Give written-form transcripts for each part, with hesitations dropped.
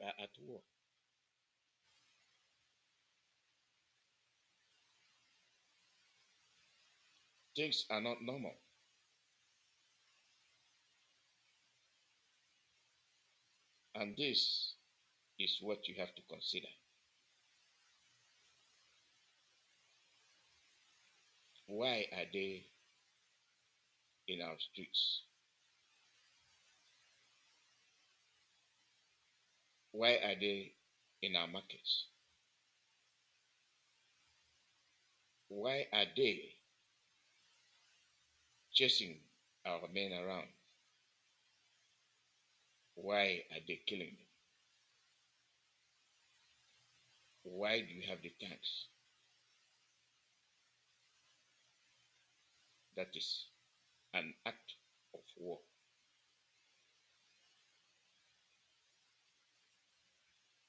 you are at war. Things are not normal. And this is what you have to consider. Why are they in our streets? Why are they in our markets? Why are they chasing our men around? Why are they killing them? Why do you have the tanks? That is an act of war.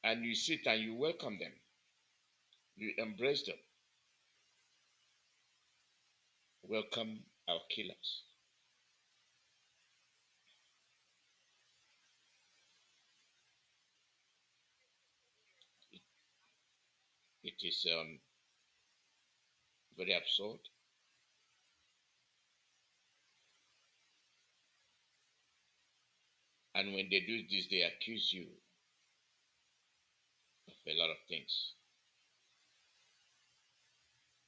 And you sit and you welcome them. You embrace them. Welcome our killers. It, it is very absurd. And when they do this, they accuse you of a lot of things.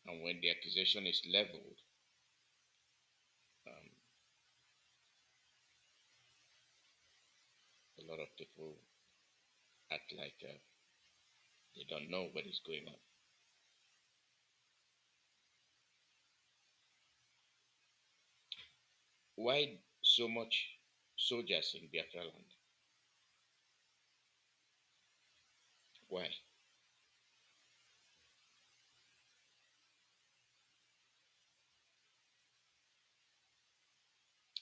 And when the accusation is leveled, um, a lot of people act like they don't know what is going on. Why so much soldiers in Biafra land? Why?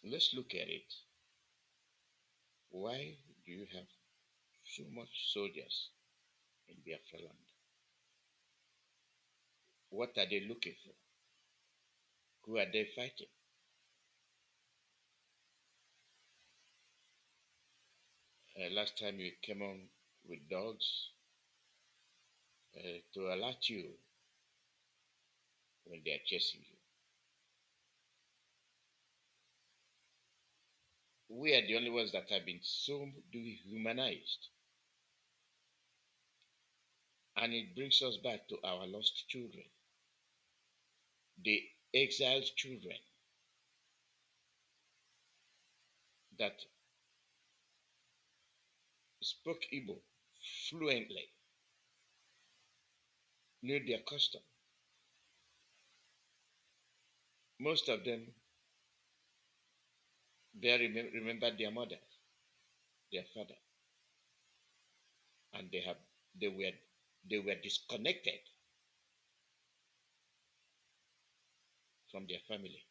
Let's look at it. Why do you have so much soldiers in Biafra land? What are they looking for? Who are they fighting? Last time you came on with dogs to alert you when they are chasing you. We are the only ones that have been so dehumanized. And it brings us back to our lost children, the exiled children that spoke Igbo fluently, knew their custom. Most of them remembered their mother, their father, and they were they were disconnected from their family.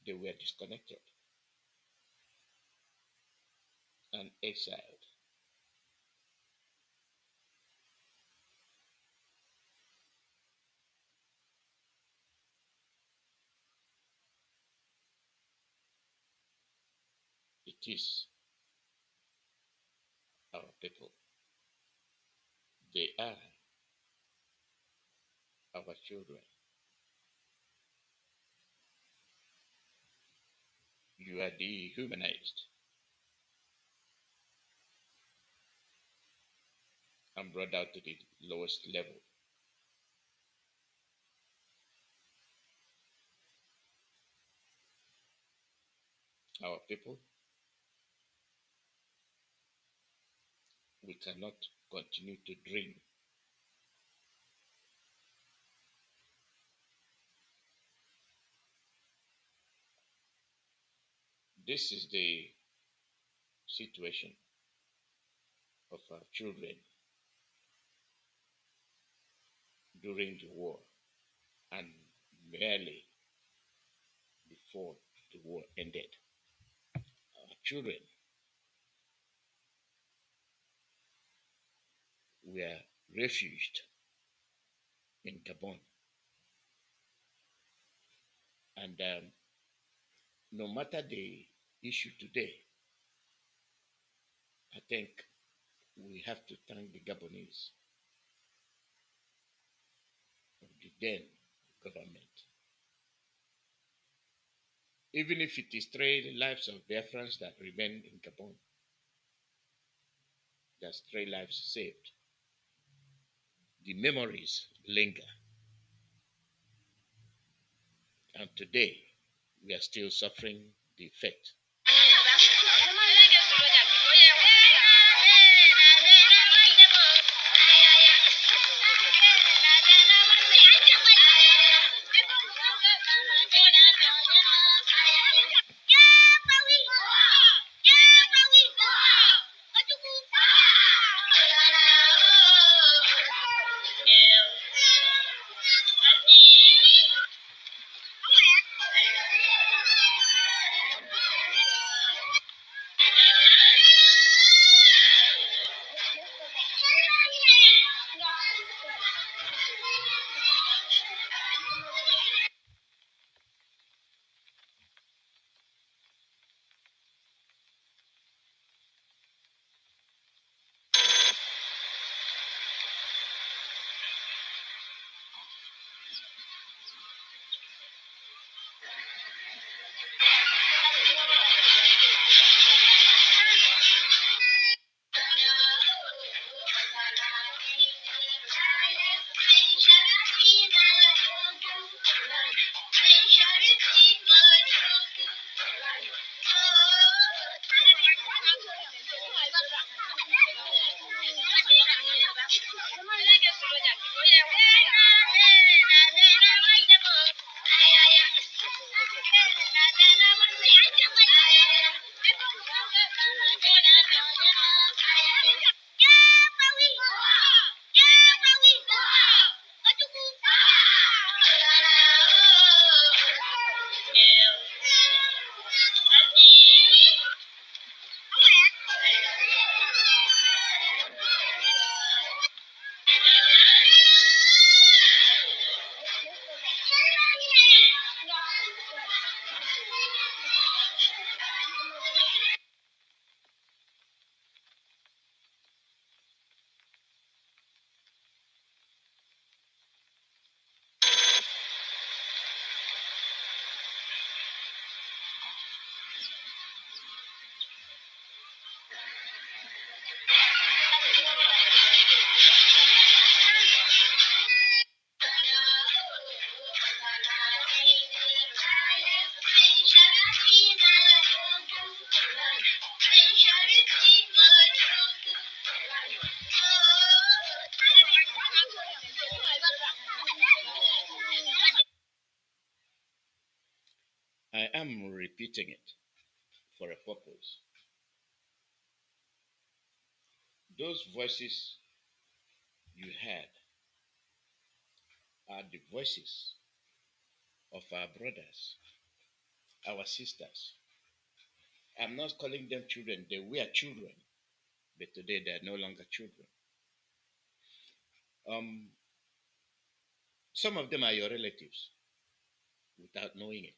They were disconnected and exiled. It is our people. They are our children. You are dehumanized and brought down to the lowest level. Our people, we cannot continue to dream. This is the situation of our children during the war and merely before the war ended. Our children were refuged in Gabon. And no matter the issue today, I think we have to thank the Gabonese of the then government. Even if it is 3 lives of Biafrans that remain in Gabon, there's 3 lives saved. The memories linger. And today, we are still suffering the effect. I am repeating it for a purpose. Those voices you heard are the voices of our brothers, our sisters. I'm not calling them children, they were children, but today they are no longer children. Um, some of them are your relatives without knowing it.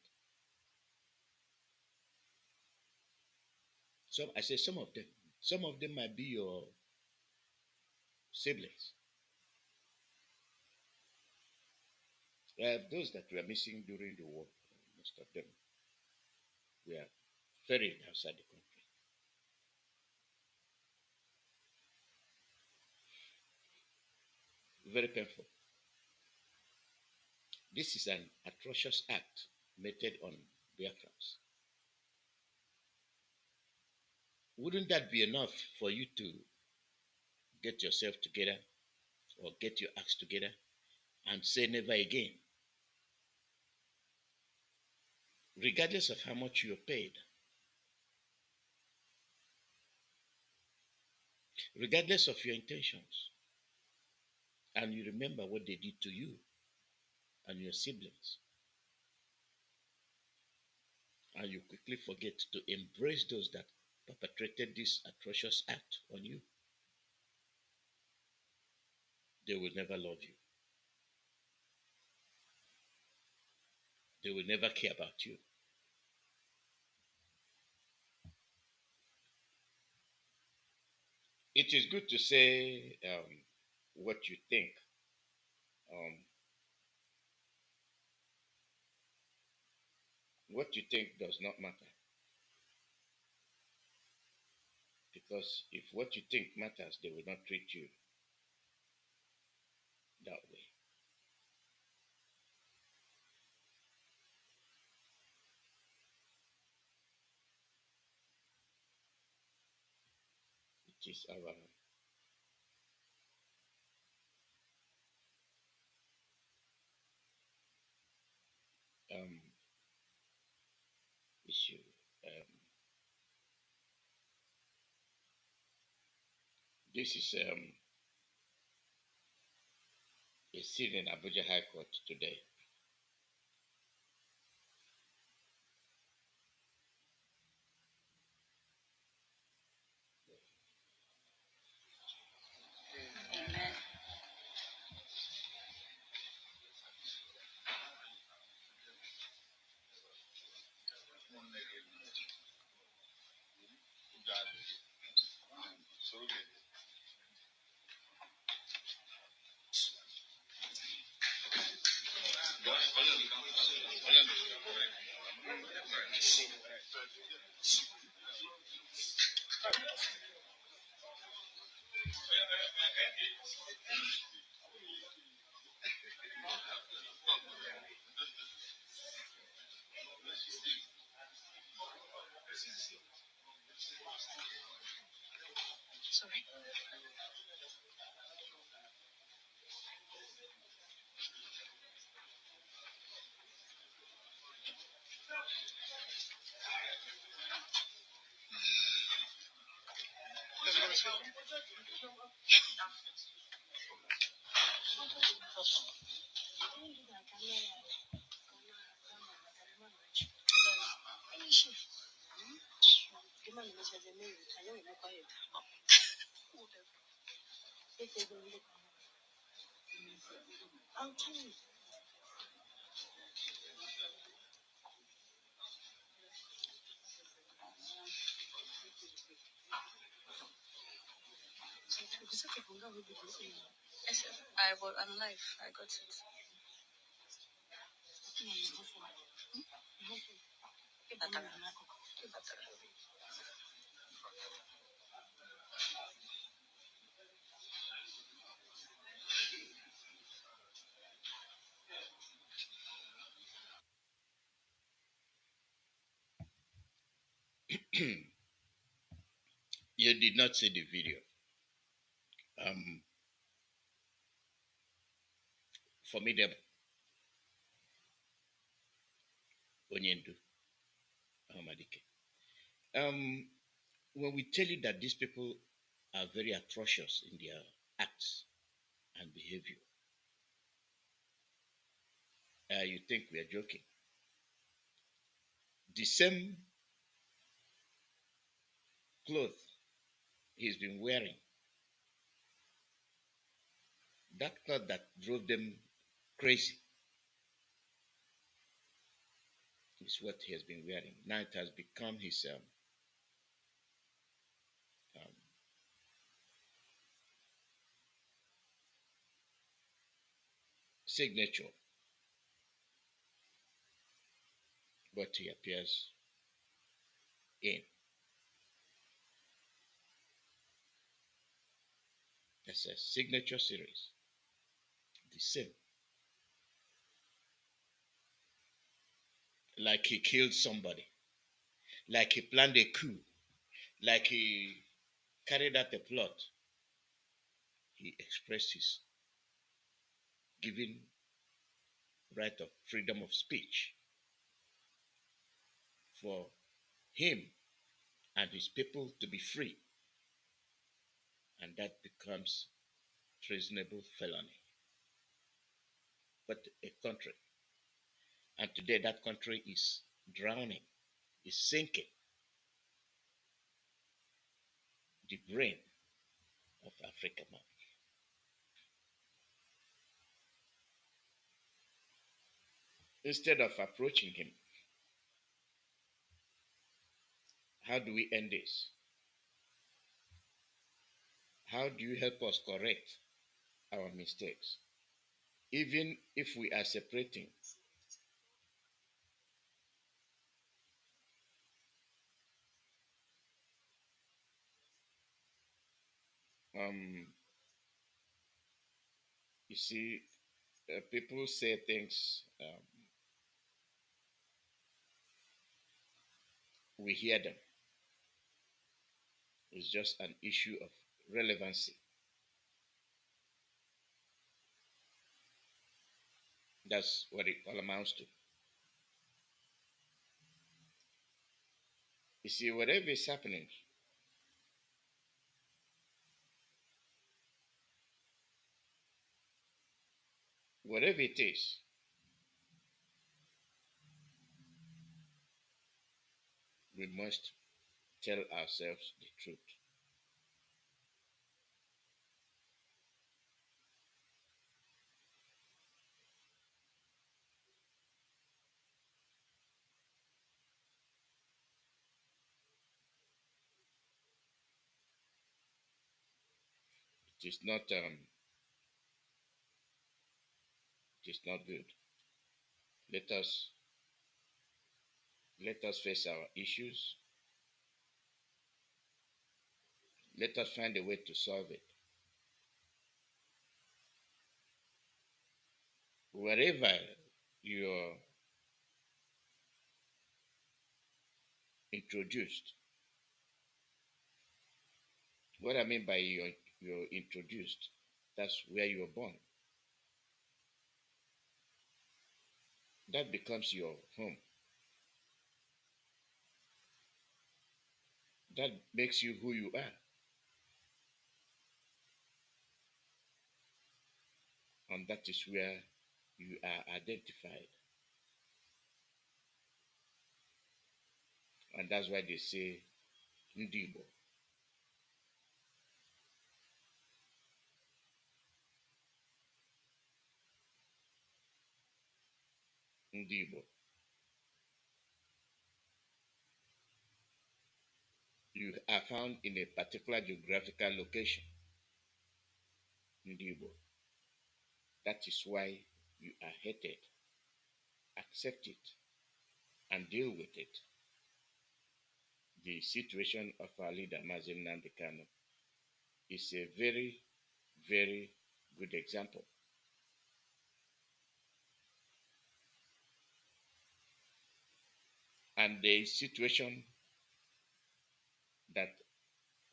I say some of them. Some of them might be your siblings. Those that were missing during the war, most of them were ferried outside the country. Very painful. This is an atrocious act meted on Biafrans. Wouldn't that be enough for you to get yourself together or get your acts together and say never again? Regardless of how much you're paid, regardless of your intentions, and you remember what they did to you and your siblings, and you quickly forget to embrace those that perpetrated this atrocious act on you, they will never love you. They will never care about you. It it is good to say what you think. Um, what you think does not matter. Because if what you think matters, they will not treat you that way. It is our um, issue. This is a scene in Abuja High Court today. I'm live. I got it. You did not see the video. Formidable. Onyendu. Ahmadike. When we tell you that these people are very atrocious in their acts and behavior, you think we are joking. The same clothes he's been wearing, that cloth that drove them crazy, is what he has been wearing. Now it has become his um, signature, what he appears in. It's a signature series, the same. Like he killed somebody, like he planned a coup, like he carried out a plot. He expressed his given right of freedom of speech for him and his people to be free. And that becomes treasonable felony. But a country. And today that country is drowning, is sinking. The brain of Africa man. Instead of approaching him, how do we end this? How do you help us correct our mistakes? Even if we are separating, um, you see, people say things, we hear them. It's just an issue of relevancy. That's what it all amounts to. You see, whatever is happening, whatever it is, we must tell ourselves the truth. It is not good. Let us let us face our issues. Let us find a way to solve it. Wherever you're introduced, what I mean by you're introduced, that's where you were born. That becomes your home. That makes you who you are. And that is where you are identified. And that's why they say Ndibo. Ndibo. You are found in a particular geographical location. Ndibo. That is why you are hated. Accept it and deal with it. The situation of our leader, Mazi Nnamdi Kanu, is a very, very good example. And the situation that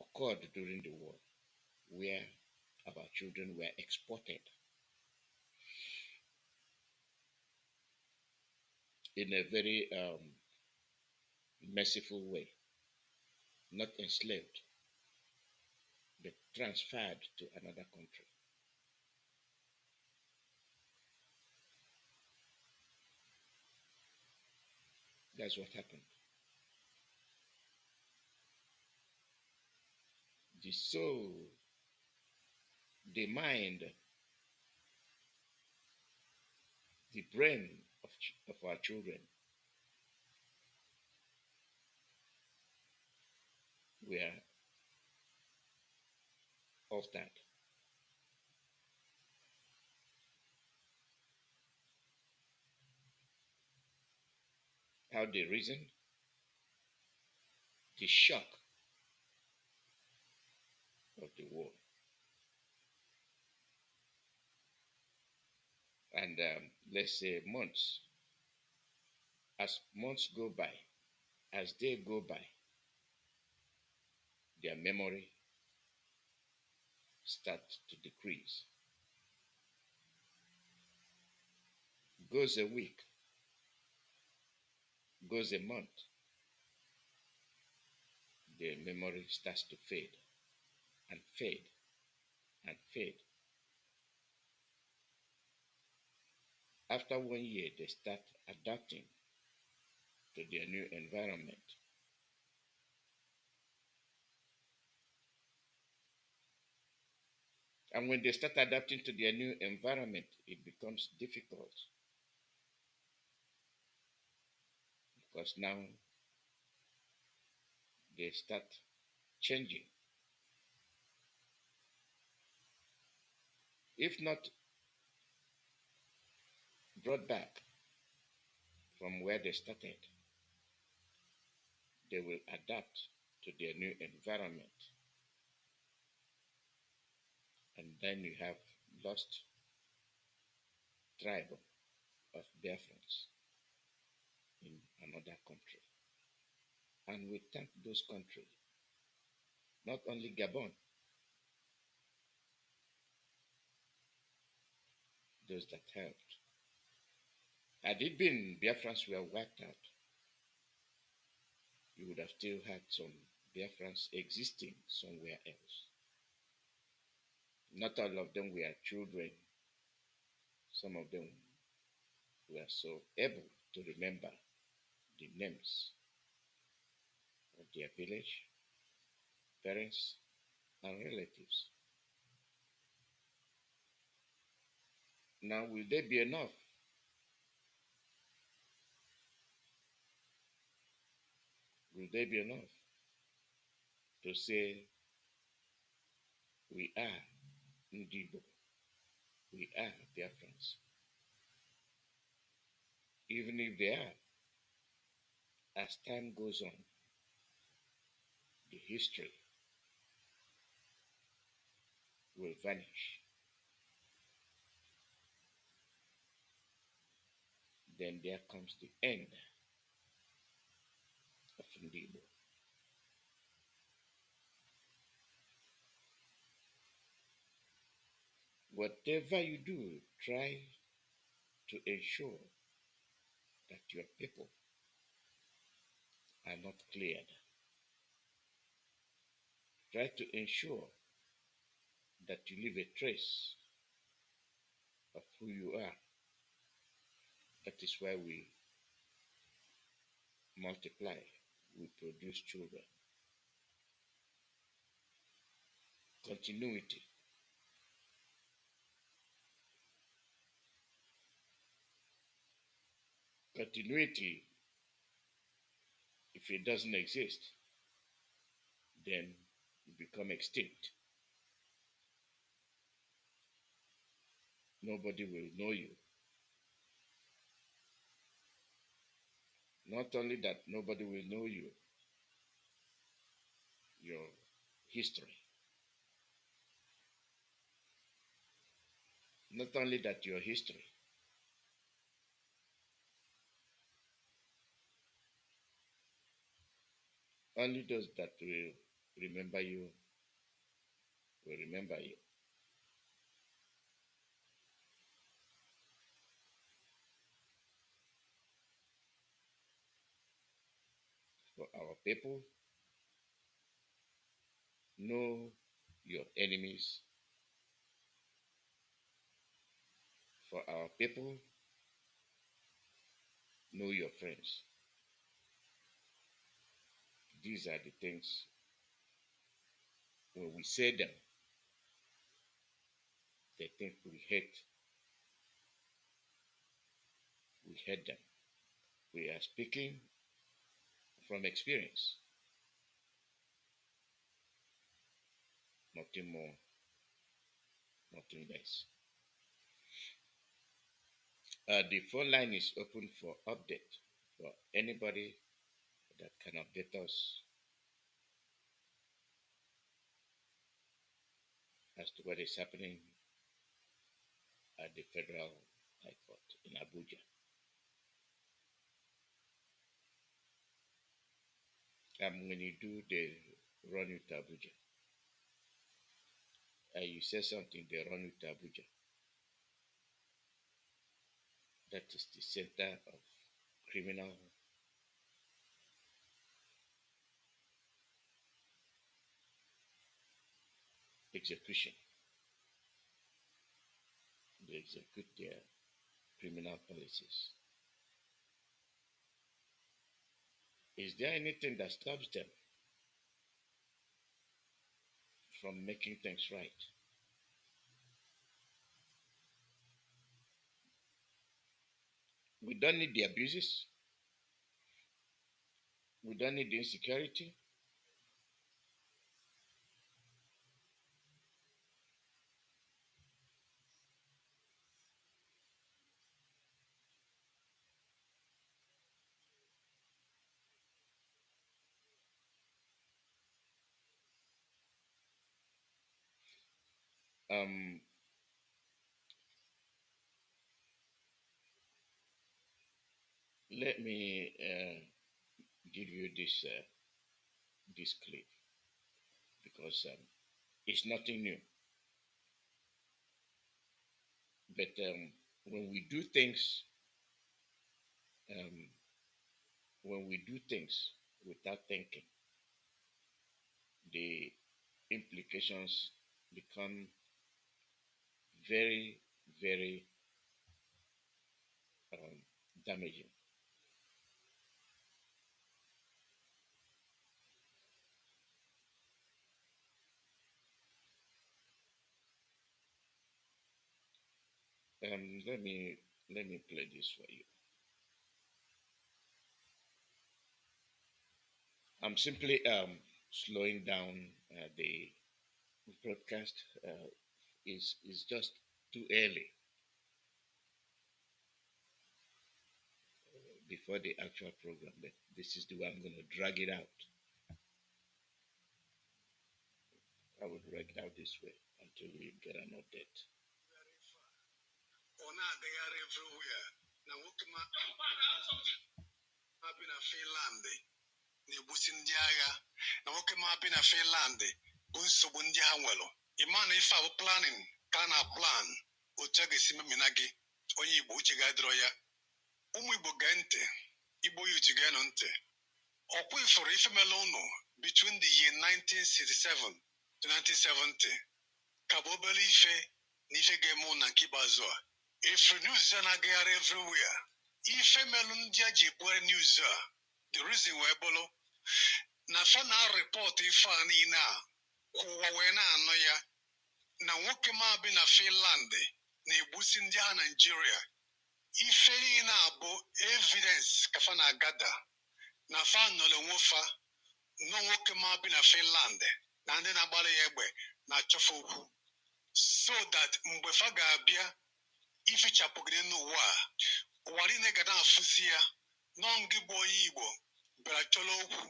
occurred during the war, where our children were exported in a very merciful way, not enslaved, but transferred to another country. That's what happened. The soul, the mind, the brain of our children were altered. How they reasoned, the shock of the war. And let's say months, as months go by, as they go by, their memory starts to decrease. Goes a week, goes a month, their memory starts to fade and fade and fade. After 1 year, they start adapting to their new environment. And when they start adapting to their new environment, it becomes difficult because now they start changing. If not brought back from where they started, they will adapt to their new environment. And then you have lost tribe of Biafrans in another country. And we thank those countries, not only Gabon, those that helped. Had it been Biafrans were wiped out, you would have still had some Biafrans existing somewhere else. Not all of them were children. Some of them were so able to remember the names of their village, parents, and relatives. Now, will they be enough? Will they be enough to say we are Ndibo, we are Biafrans? Even if they are, as time goes on, the history will vanish. Then there comes the end of Ndibo. Whatever you do, try to ensure that your people are not cleared. Try to ensure that you leave a trace of who you are. That is why we multiply, we produce children. Continuity. Continuity, if it doesn't exist, then you become extinct. Nobody will know you. Not only that, nobody will know you, your history. Not only that, your history. Only those that will remember you will remember you. For our people, know your enemies. For our people, know your friends. These are the things, when we say them, they think we hate them. We are speaking from experience, nothing more, nothing less. The phone line is open for update for anybody that can update us as to what is happening at the Federal High Court in Abuja. And when you do, they run you to Abuja. You say something, they run you to Abuja. That is the center of criminal execution. They execute their criminal policies. Is there anything that stops them from making things right? We don't need the abuses. We don't need the insecurity. Um, let me give you this clip because it's nothing new. But when we do things, um, when we do things without thinking, the implications become very, very um, damaging. Let me play this for you. I'm simply slowing down the broadcast. Is just too early before the actual program, but this is the way I'm going to drag it out. I will drag it out this way until we get an update. Finland na-egbusi ndị agha na nwoke ma bi na Finland bụ nsogbu ndị ha nwere. Ịma na ife a bụ planning ka na plan otu a ga-esi memina gị onye Igbo uche ga-adịrọ ya. Ụmụ Igbo gee ntị, Igbo youth geenụ ntị. Ọkwa ifuru ife mele unu between the year 1967 to 1970 ka bụ obere ife na ife ga-eme ụnụ na nke ikpeazụ a. Ifuru news a na-agagharị everywhere. Ife melu ndị a ji ebuere news a, the reason wee bụrụ na fa na report ife a niile a kwụwa wee na-anụ ya na nwoke ma bi na Finland na-egbusi ndị agha Nigeria. Ife niile a bụ evidence ka fa na-agada na fa nọrọ nwofa nọ nwoke ma bi na Finland na ndị na-agbara ya egbe na-achọfe okwu so that mgbe fa ga-abịa ifichapụgide n'ụwa a, ụwa niile ga na-afụzi ya n'ọngị bụ onye Igbo bịara chọrọ okwu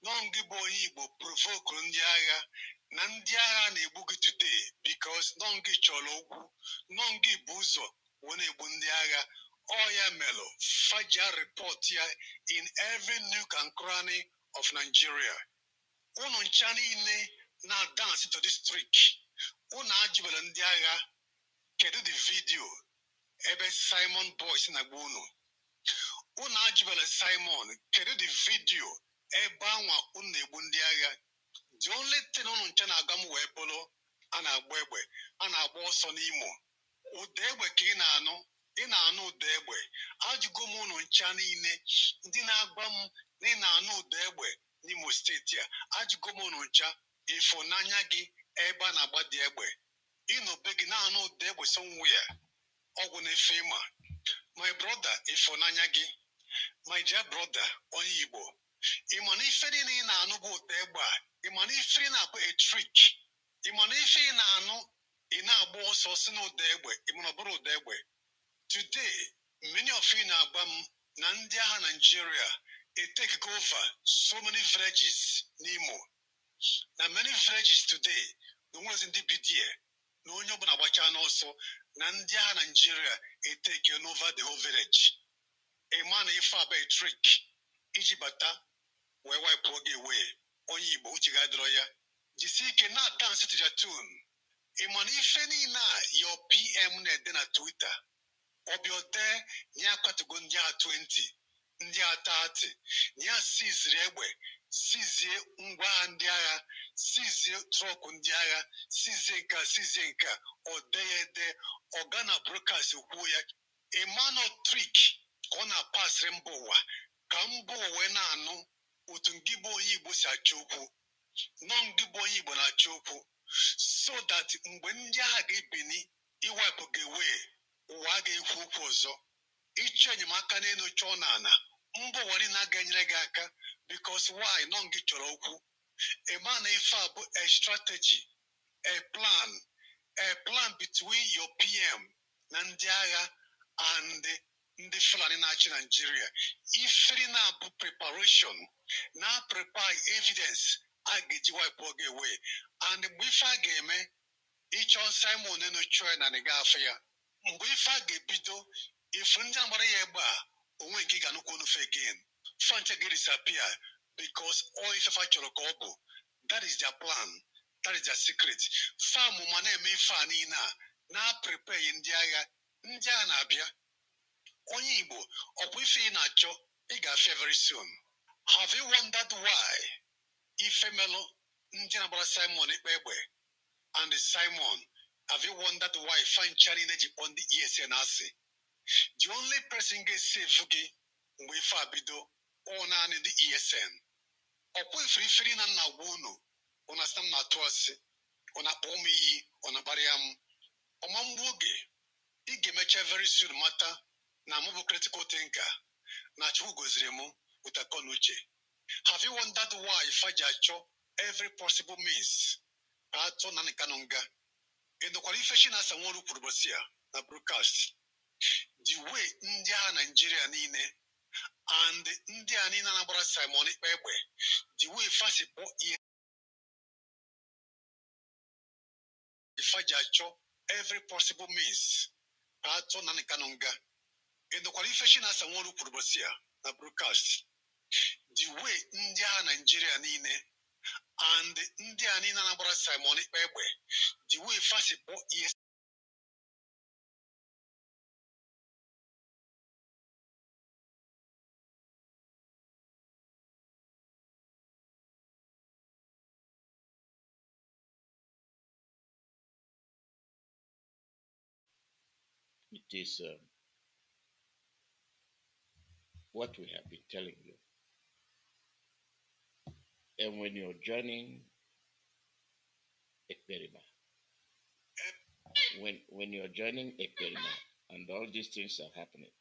n'ọngị bụ onye Igbo provokuru ndị agha na ndị agha na-egbu gị today because n'ọngị chọrọ okwu n'ọngị bụ ụzọ wee na-egbu ndị agha. All ya melụ faja report ya in every nook and cranny of Nigeria. Unu ncha niile na-dance to this trick. Unu ajụbara ndị agha kedu the video ebe Simon Boys na-agba unu. Unu ajụbara Simon kedu the video ebe anwa unu na-egbu ndị agha. The only thing unu ncha na-aga m wee bụrụ a na-agba egbe a na-agba ọsọ n'Imo. Ụda egbe ka ị na-anụ ụda egbe. Ajụgo m unu ncha niile ndị na-agba m na ị na-anụ ụda egbe n'Imo steeti a. Ajụgo m unu ncha ịfụnanya gị ebe a na-agba dị egbe. Ịnọbe gị na-anụ ụda egbe somewhere ọgwụ na-efe ịma. My brother ịfụnanya gị, my dear brother onye Igbo, ịma na ife niile ị na-anụ bụ ụda egbe a, ịma na ife ị na-abụ a trick, ịma na ife ị na-anụ ị na-agba ọsọ si n'ụda egbe, ịma na ọ bụrụ ụda egbe. Today, many of you na-agba m na ndị agha Nigeria take over so many villages n'Imo. Na many villages today, na nwezi ndị bi there, na onye ọbụla agbacha n'ọsọ na ndị agha Nigeria take over the whole village. A man ife aba a trick iji bata wee wipe oge away onye Igbo uche ga-adịrọ ya. Jisi ike na dance to their tune. Ịma na ife niile a your PM na-ede na Twitter ọbịode nye akwatugo ndị agha 20 ndị agha 30 nye siziri egbe sizie ngwa agha ndị agha sizie trọk ndị agha sizie nke a ode ọgana broadcast kwuo ya. Emano trick ọ na-apasịrị mba ụwa ka mba ụwa wee na-anụ otu ngị bụ onye Igbo si achọ okwu nọ ngị bụ onye Igbo na-achọ okwu so that mgbe ndị agha ga-ebini iwepụ gị wee ụwa ga-ekwu okwu ọzọ. Ịchọ enyemaka n'elu chọọ n'ala mba ụwa niile ga-enyere gị aka because why nọ ngị chọrọ okwu. Ema na ife a bụ a strategy, a plan between your PM na ndị agha and ndị Fulani na-achị Nigeria. Ifere na-abụ preparation na prepare evidence a ga-eji wipe oge away and mgbe ife a ga-eme ịchọ Simon enu chọọ na nịga afọ ya mgbe ife a ga-ebido ifu ndị agbara ya egbe a onwe nke ga-anụkwu onufe again fanche ga disappear because all ifefa chọrọ ka ọ bụ that is their plan, that is their secret. Farm ma na-eme ife a niile a na-prepare ndị agha na-abịa onye Igbo ọ bụ ife ị na-achọ ị ga-afịa very soon. Have you wondered why ife melụ ndị na-agbara Simon ikpe egbe and Simon, have you wondered why fanchari na ji on the ESN asị the only person ga-esave gị mgbe ife a bido ọ naanị ndị ESN ọkwa ifirifiri na nna gwa unu ụna sị m na-atụ asị ụna akpọ m iyi ụna kparịa m ọma mgbe oge ị ga-emecha very soon mata na mụ bụ critical thinker na Chukwu goziri m ụtakọ na uche. Have you wondered why faji achọ every possible means ka atụ na nka nga ịnụkwara ife chi na-asa nworu kwuru bosi ya na broadcast the way ndị agha Nigeria niile and ndị a niile na-agbara Simon ikpe egbe the way fasi kpọ ihe faji achọ every possible means ka atụ na nka nga ịnụkwara ife chi na-asa nworu kwuru bosi ya na broadcast the way ndị agha Nigeria niile and ndị a niile na-agbara Simon ikpe egbe the way fasi kpọ ihe It is what we have been telling you. And when you're joining Ekperima, when you're joining Ekperima and all these things are happening,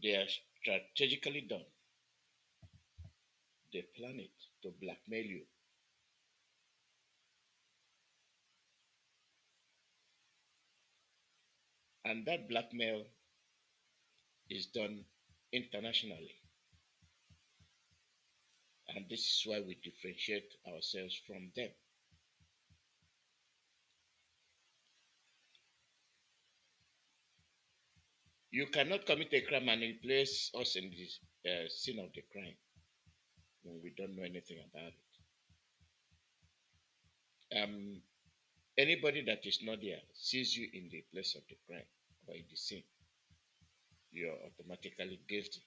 they are strategically done. They plan it to blackmail you. And that blackmail is done internationally. And this is why we differentiate ourselves from them. You cannot commit a crime and replace us in the scene of the crime when we don't know anything about it. Anybody that is not there sees you in the place of the crime or in the scene, you're automatically guilty.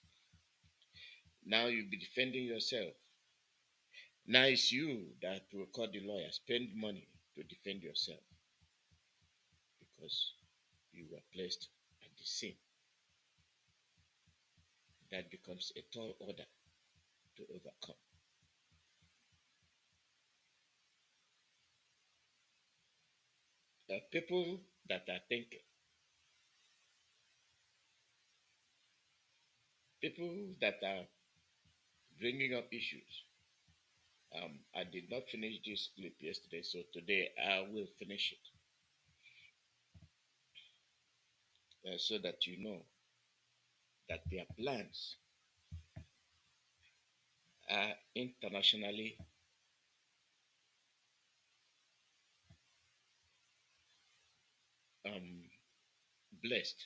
Now you'll be defending yourself. Now it's you that will call the lawyer, spend money to defend yourself because you were placed at the scene. That becomes a tall order to overcome. People that are thinking, people that are bringing up issues. I did not finish this clip yesterday, so today I will finish it so that you know that their plans are internationally blessed.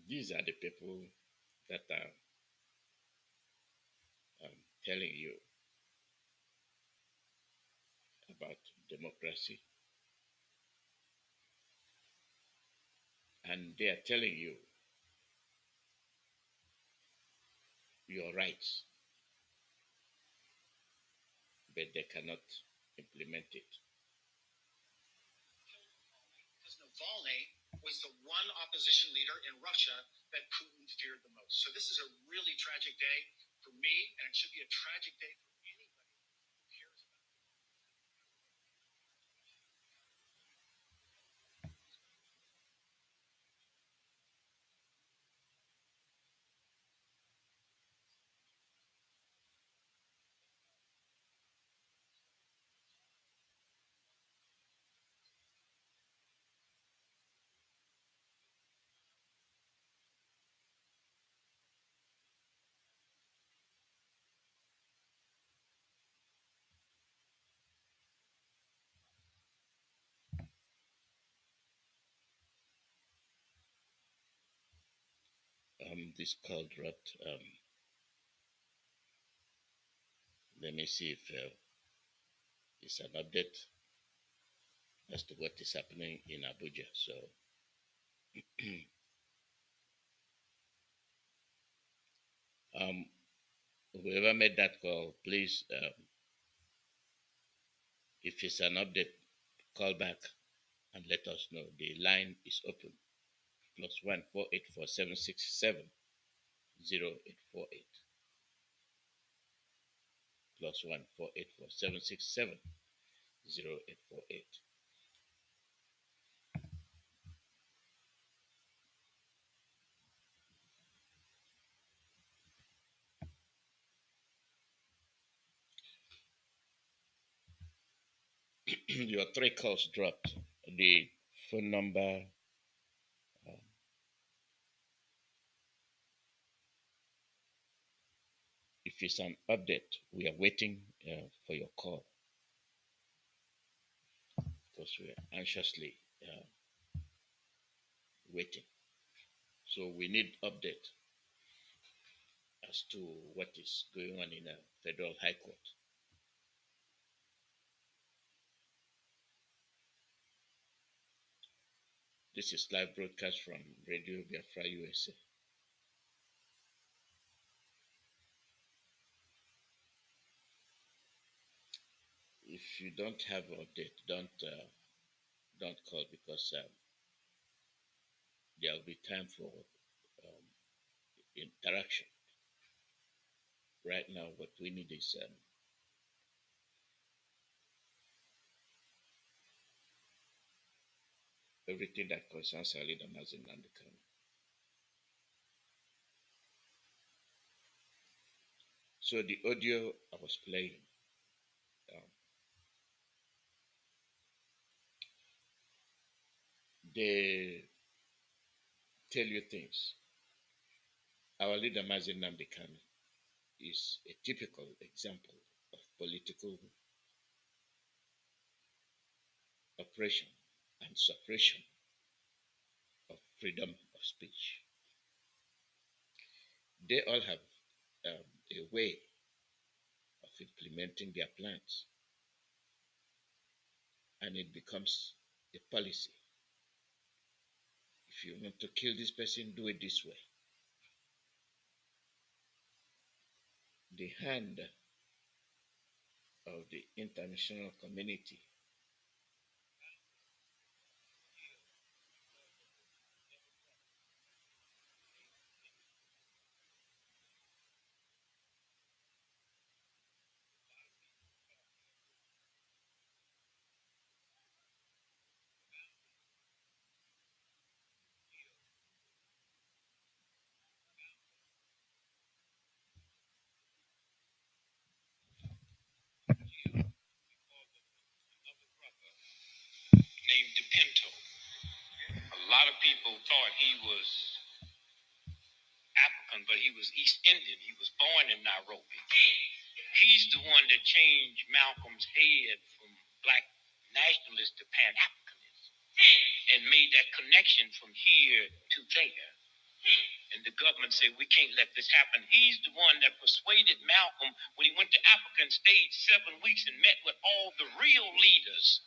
These are the people that are telling you about democracy. And they are telling you your rights, but they cannot implement it. Because Navalny was the one opposition leader in Russia that Putin feared the most. So this is a really tragic day for me, and it should be a tragic day for anybody who cares about it. This call dropped. Let me see if it's an update as to what is happening in Abuja. So, whoever made that call, please, if it's an update, call back and let us know. The line is open. +1 484 767 0848. +1 484 767 0848. Your 3 calls dropped. The phone number, if it's an update, we are waiting for your call because we are anxiously waiting. So we need update as to what is going on in the Federal High Court. This is live broadcast from Radio Biafra USA. If you don't have an update, don't call because there will be time for interaction. Right now, what we need is everything that concerns our leader Mazi Nnamdi Kanu. So the audio I was playing, they tell you things. Our leader Mazi Nnamdi Kanu is a typical example of political oppression and suppression of freedom of speech. They all have a way of implementing their plans, and it becomes a policy. If you want to kill this person, do it this way. The hand of the international community named DePinto. A lot of people thought he was African, but he was East Indian. He was born in Nairobi. He's the one that changed Malcolm's head from black nationalist to Pan-Africanism and made that connection from here to there. And the government said, we can't let this happen. He's the one that persuaded Malcolm when he went to Africa and stayed 7 weeks and met with all the real leaders.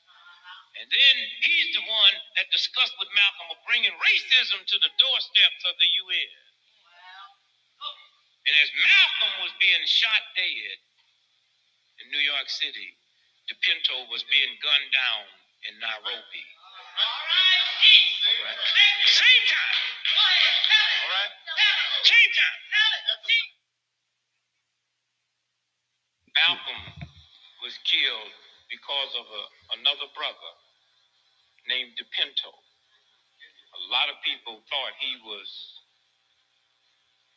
And then he's the one that discussed with Malcolm of bringing racism to the doorsteps of the UN. And as Malcolm was being shot dead in New York City, DePinto was being gunned down in Nairobi. All right. Same time. All right. Same time. Malcolm was killed because of another brother named DePinto. A lot of people thought he was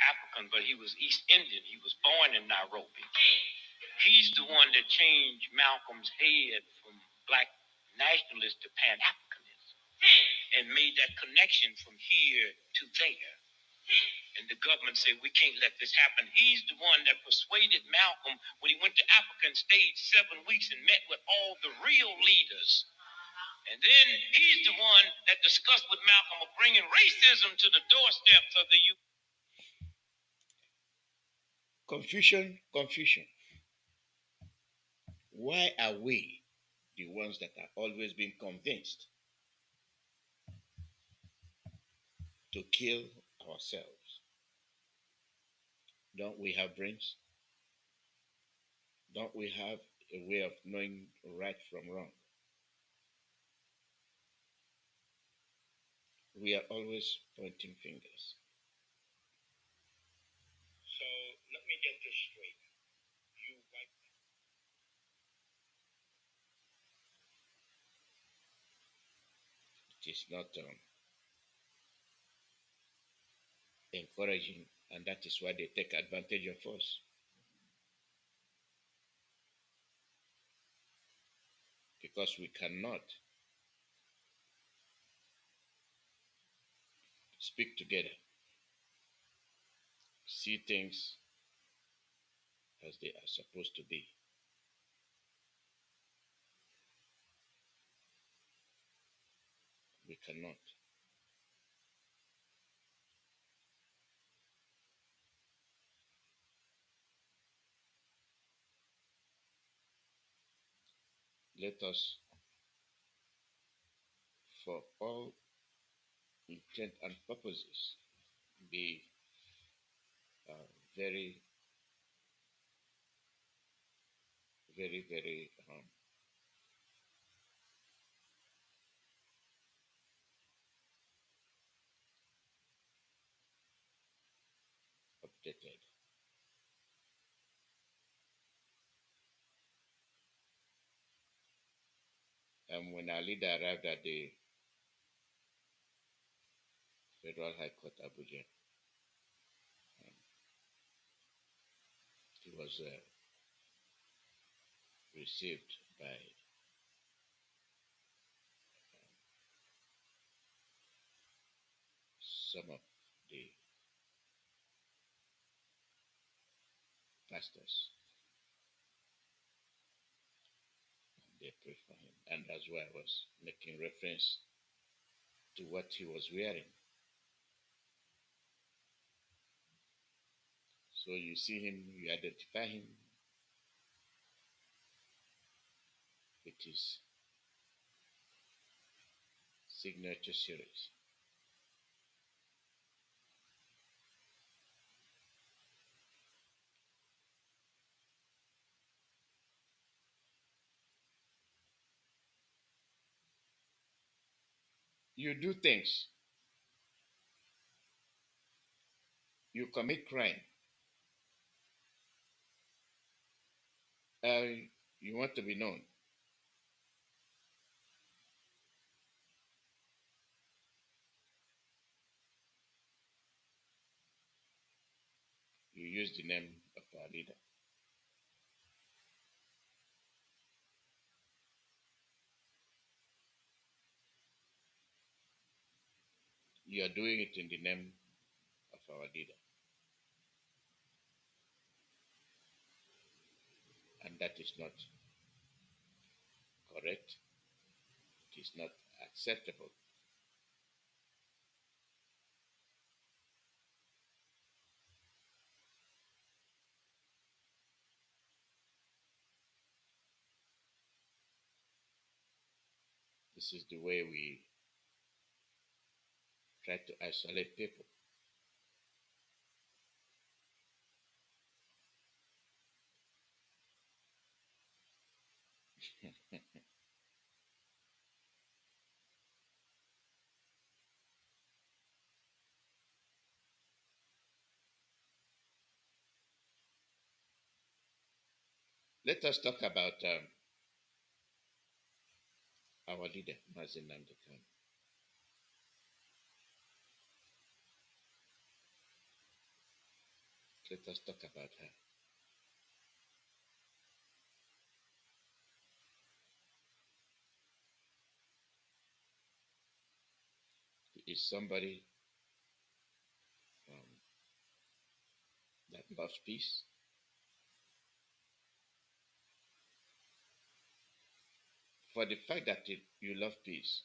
African, but he was East Indian. He was born in Nairobi. He's the one that changed Malcolm's head from black nationalist to Pan-Africanism and made that connection from here to there. And the government said, we can't let this happen. He's the one that persuaded Malcolm when he went to Africa and stayed 7 weeks and met with all the real leaders. And then he's the one that discussed with Malcolm of bringing racism to the doorsteps of the U. Confusion, confusion. Why are we the ones that are always being convinced to kill ourselves? Don't we have brains? Don't we have a way of knowing right from wrong? We are always pointing fingers. So let me get this straight. You white It is not encouraging, and that is why they take advantage of us. Because we cannot speak together, see things as they are supposed to be. We cannot. Let us, for all intent and purposes, be very, very, very updated. And when our leader arrived at the Federal High Court, Abuja, he was received by some of the pastors. They prayed for him, and that's why I was making reference to what he was wearing. So you see him, you identify him with his signature series. You do things, you commit crime, uh, you want to be known. You use the name of our leader. You are doing it in the name of our leader. And that is not correct. It is not acceptable. This is the way we try to isolate people. Let us talk about our leader, Mazi Nnamdi Kanu. Let us talk about her. He is somebody that loves peace. For the fact that you love peace,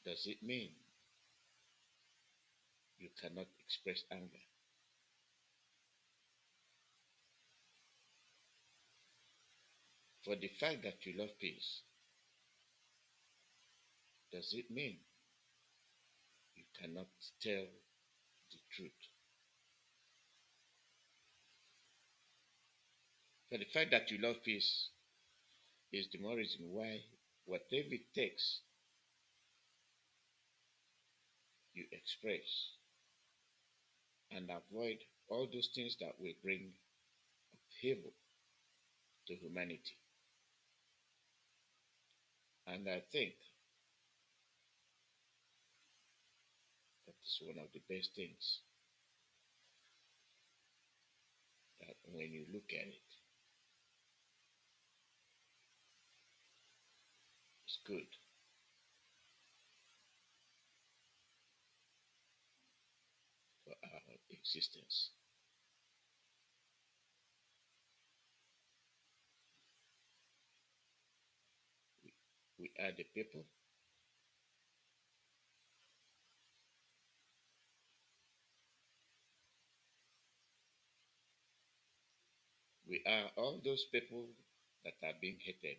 does it mean you cannot express anger? For the fact that you love peace, does it mean you cannot tell the truth? For the fact that you love peace is the more reason why, whatever it takes, you express and avoid all those things that will bring upheaval to humanity. And I think that is one of the best things that when you look at it, it's good. For our existence. We are the people. We are all those people that are being hated.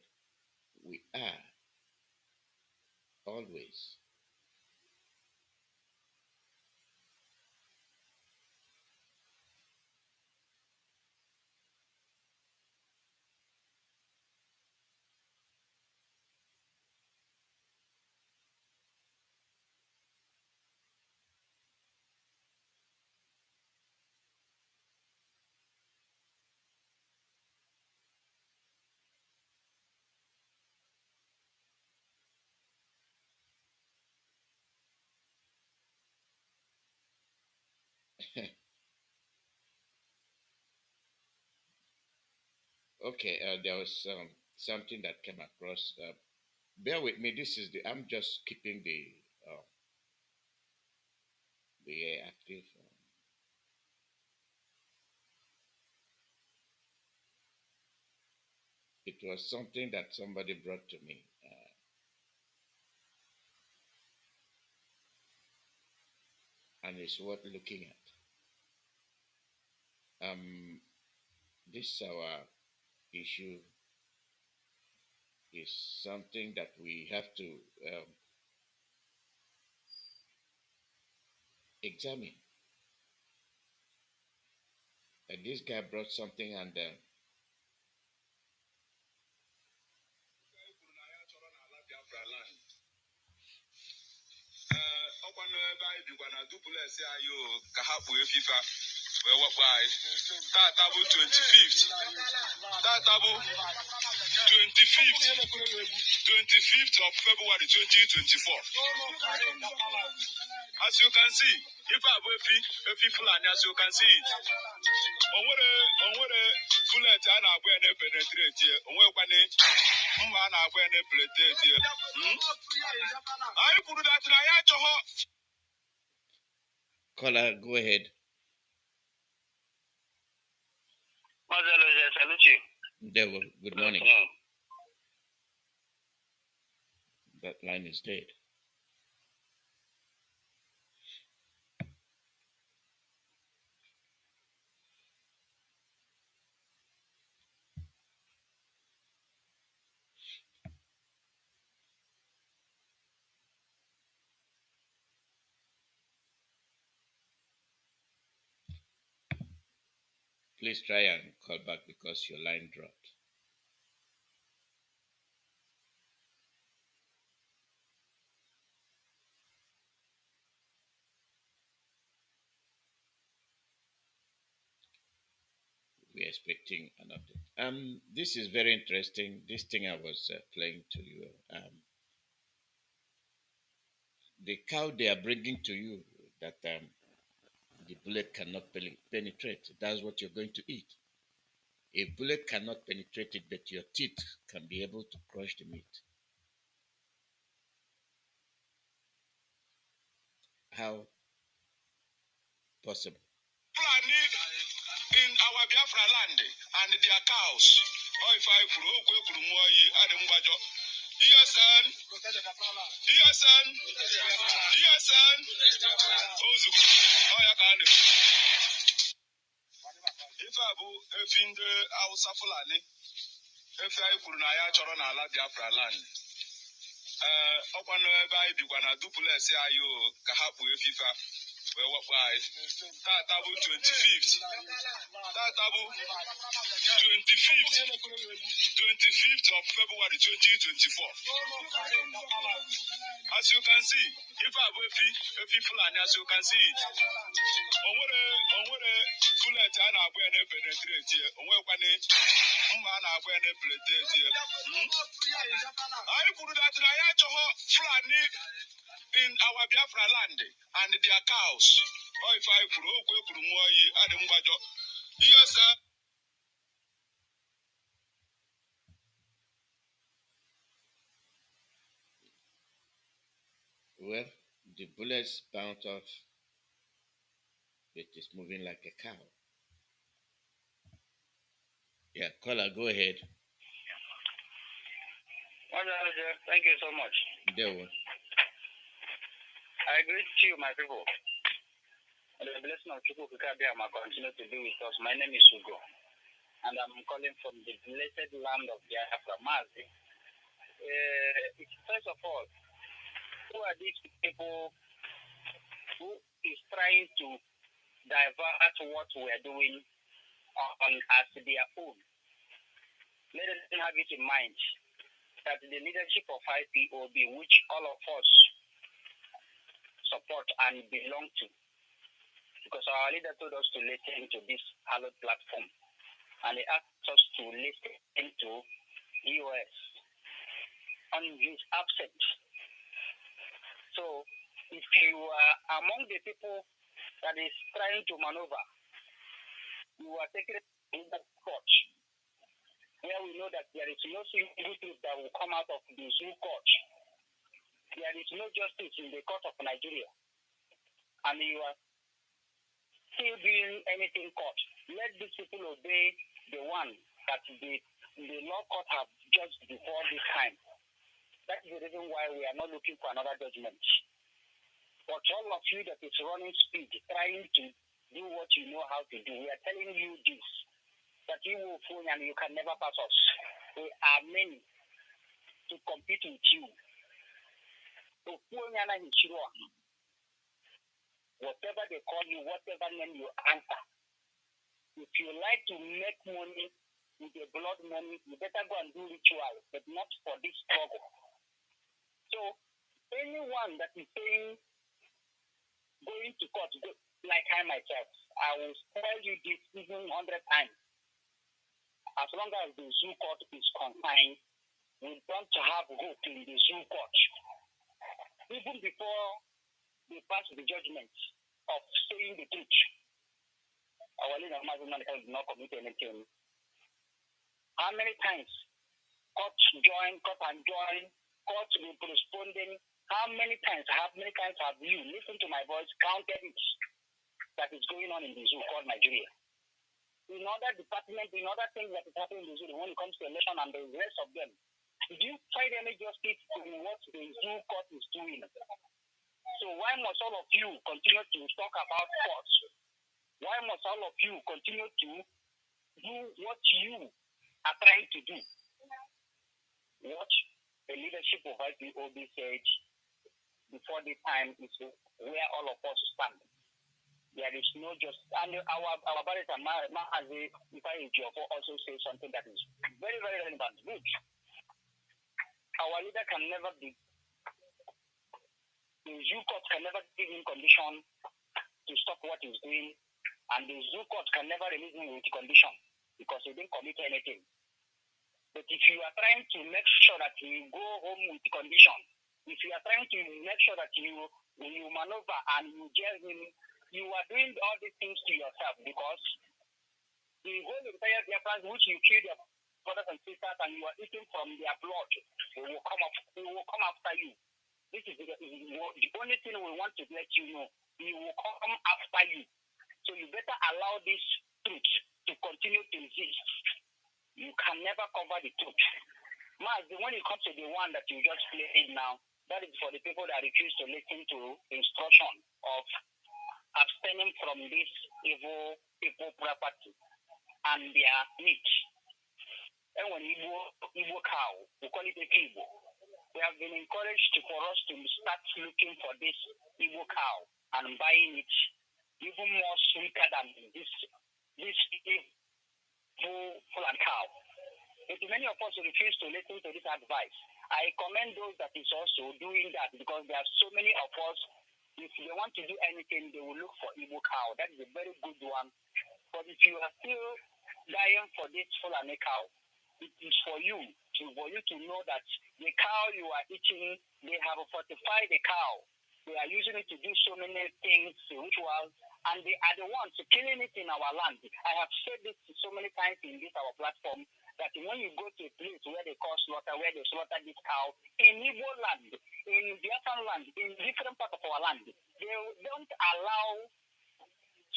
We are always. Okay, there was something that came across. Bear with me. This is the. I'm just keeping the air active. It was something that somebody brought to me, and it's worth looking at. This our issue is something that we have to examine. And this guy brought something, and Tatabu 25th. Tatabu 25th of February 2024. As you can see, if I have a Fulani, as you can see it. On what a bullet and I wear a penetrate here. On what man I wear a penetrate here. I put that in a caller, go ahead. There, good morning. That line is dead. Please try and call back because your line dropped. We're expecting an update. This is very interesting. This thing I was playing to you. The cow they are bringing to you that the bullet cannot penetrate. That's what you're going to eat. A bullet cannot penetrate it, but your teeth can be able to crush the meat. How possible? In our Biafra land and their cows. Oh, if I could ESN, ESN, ESN, oh, if I find the Hausa Fulani, If I could na chọrọ na ala Biafra land. Ọkwa n'ebe anyị bikwa na duplex anyị ka ha kpuo efifa wee wakpo anyị. Tata bụ 25th. Tata bụ 25th of February 2024. As you can see, if I have efi Fulani, as you can see it. Onwere bullet a na-agba ya na-penetrate here. Onwekwane mma a na-agba ya na-penetrate here. I put that in a Fulani in our Biafra land and their cows. Or if I put more, yes, sir. Well, the bullets bounced off. It is moving like a cow. Yeah, caller, go ahead. Thank you so much. There one. I greet you, my people. And the blessing of Chukwukabiyama continue to be with us. My name is Ugo, and I'm calling from the blessed land of Biafra, Mazi. First of all, who are these people who is trying to divert what we are doing on as their own? Let us have it in mind that the leadership of IPOB, which all of us support and belong to, because our leader told us to listen to this hallowed platform, and he asked us to listen to EOS on his absence. So, if you are among the people that is trying to maneuver, you are taking in that court, where we know that there is no single truth that will come out of the Zoo court. There is no justice in the court of Nigeria. And you are still doing anything court. Let these people obey the one that the law court have judged before this time. That is the reason why we are not looking for another judgment. But all of you that is running speed, trying to do what you know how to do, we are telling you this, that you will phone and you can never pass us. We are many to compete with you. Whatever they call you, whatever name you answer. If you like to make money with the blood money, you better go and do ritual, but not for this struggle. So anyone that is saying going to court, like I myself, I will tell you this even 100 times. As long as the Zoo court is confined, we don't have hope in the Zoo court. Even before they pass the judgment of saying the truth, our leader Mazi Nnamdi Kanu'S did not commit anything. How many times court join, court and join, court will postponing? How many times have you listened to my voice, counted it that is going on in the Zoo called Nigeria? In other departments, in other things that is happening in the Zoo, when it comes to election and the rest of them, did you find any justice in what the Zoo court is doing? So why must all of you continue to talk about courts? Why must all of you continue to do what you are trying to do? What the leadership of IPOB said before this time is where all of us stand. There is no justice. And our barrister, Mazi Nnamdi Kanu'S, also says something that is very, very relevant. Good. Our leader can never be, the Zoo court can never give him condition to stop what he's doing, and the Zoo court can never release him with condition because he didn't commit anything. But if you are trying to make sure that you go home with condition, if you are trying to make sure that you maneuver and you jail him, you are doing all these things to yourself, because the whole entire Biafrans which you killed your brothers and sisters and you are eating from their blood, they will come after you. This is the only thing we want to let you know. He will come after you. So you better allow this truth to continue to exist. You can never cover the truth. Mazi, when it comes to the one that you just played now, that is for the people that refuse to listen to instruction of abstaining from this evil people property and their needs. And when Igbo cow, we call it a Igbo. We have been encouraged for us to start looking for this Igbo cow and buying it even more sweeter than this Igbo Fulani cow. But many of us refuse to listen to this advice. I commend those that is also doing that because there are so many of us, if they want to do anything, they will look for Igbo cow. That is a very good one. But if you are still dying for this Fulani cow, it is for you to know that the cow you are eating, they have fortified the cow. They are using it to do so many things, rituals, and they are the ones killing it in our land. I have said this so many times in this our platform that when you go to a place where they call slaughter, where they slaughter this cow, in Igbo land, in Biafran land, in different parts of our land, they don't allow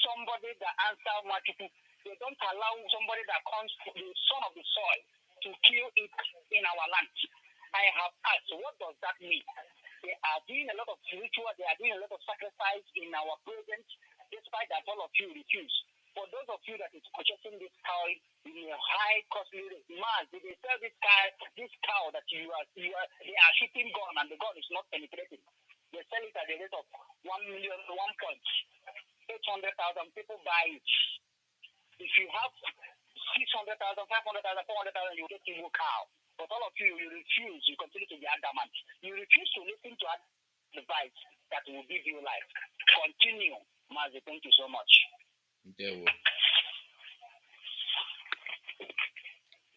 somebody that answers Machuku. They don't allow somebody that comes to the son of the soil to kill it in our land. I have asked, what does that mean? They are doing a lot of ritual, they are doing a lot of sacrifice in our presence, despite that all of you refuse. For those of you that is purchasing this cow in a high costly rate, they sell this cow that they are shooting gun and the gun is not penetrating. They sell it at the rate of 1 million, 1,800,000 people buy it. If you have 600,000, 500,000, 400,000, you get Igbo cow. But all of you refuse, you continue to be adamant. You refuse to listen to advice that will give you life. Continue, Mazi. Thank you so much.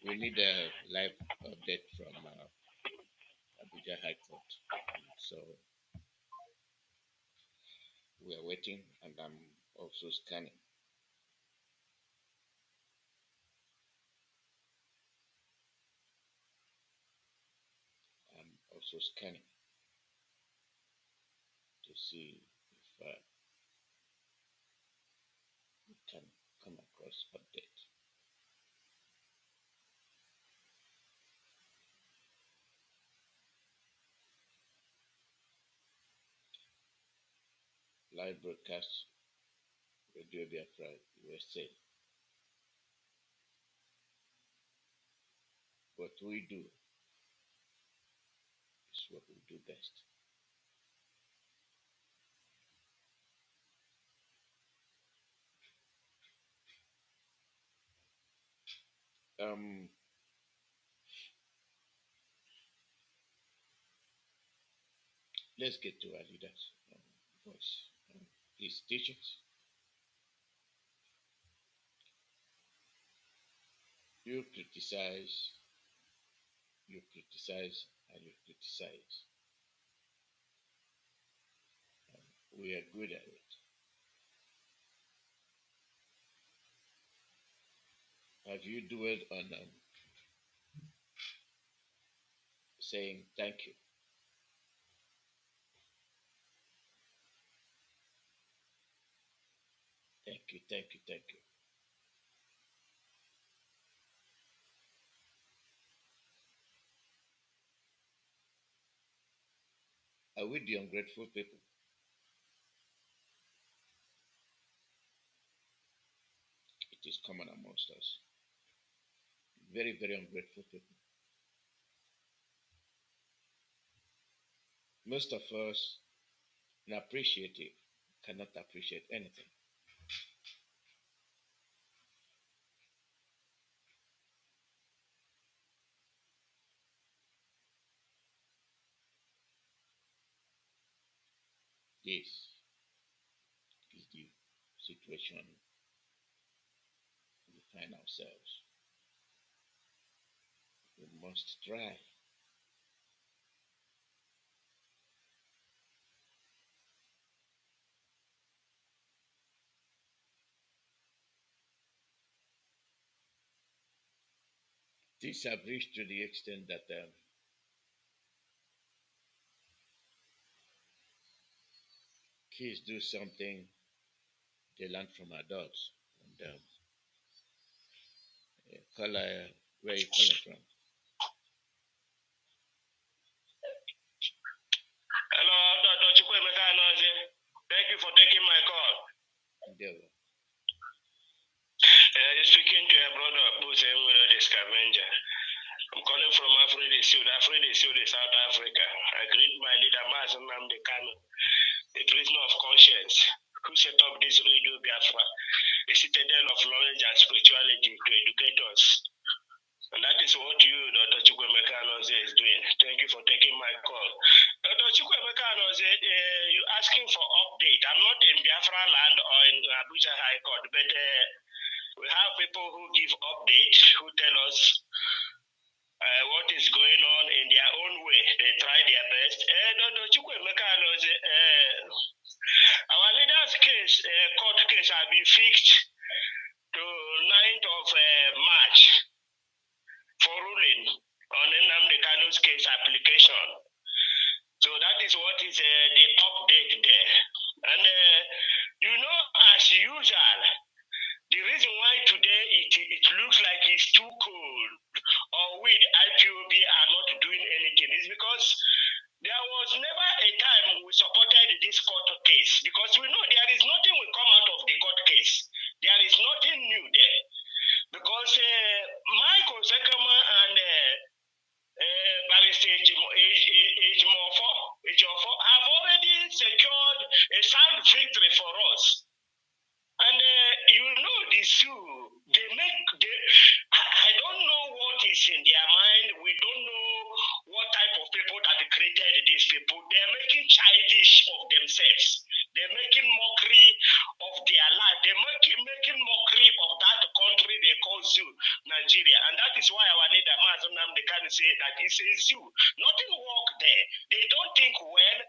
We need a live update from Abuja High Court. So we are waiting, and I'm also scanning. Scanning to see if we can come across update. Live broadcast, Radio Biafra, USA. What we do is what we do best. Let's get to our leaders' voice. Please, teachers. You criticize, and you criticize. We are good at it. Have you dwelled on saying thank you? Thank you, thank you, thank you. Are we the ungrateful people? It is common amongst us. Very, very ungrateful people. Most of us, inappreciative, cannot appreciate anything. This is the situation we find ourselves. We must try. Things have reached to the extent that kids do something they learn from adults. And where are you calling from? Hello, Dr. Chukwemeka Anozie. Thank you for taking my call. You're speaking to your brother, the scavenger. I'm calling from Africa South Africa. I greet my leader, Mazi Nnamdi Kanu'S, the prisoner of conscience, who set up this radio Biafra, a citadel of knowledge and spirituality to educate us. And that is what you, Dr. Chukwemeka Kanu'S, is doing. Thank you for taking my call. Dr. Chukwemeka Kanu'S, you're asking for update. I'm not in Biafra land or in Abuja High Court, but we have people who give updates, who tell us what is going on in their own way. They try their best. Dr. Chukwemeka Kanu'S, our leader's case, court case, has been fixed to 9th of March for ruling on Nnamdi Kanu'S case application. So that is what is the update there. And as usual, the reason why today it looks like it's too cold, or we, the IPOB, are not doing anything, is because there was never a time we supported this court case, because we know there is nothing will come out of the court case. There is nothing new there. Because Michael Zekama and Barrister Ejiofor have already secured a sound victory for us. And the zoo, I don't know what is in their mind. We don't know what type of people that created these people. They're making childish of themselves. They're making mockery of their life. They're making mockery of that country they call zoo, Nigeria. And that is why our leader, Mazi Nnamdi Kanu'S, say that it's a zoo. Nothing work there. They don't think well.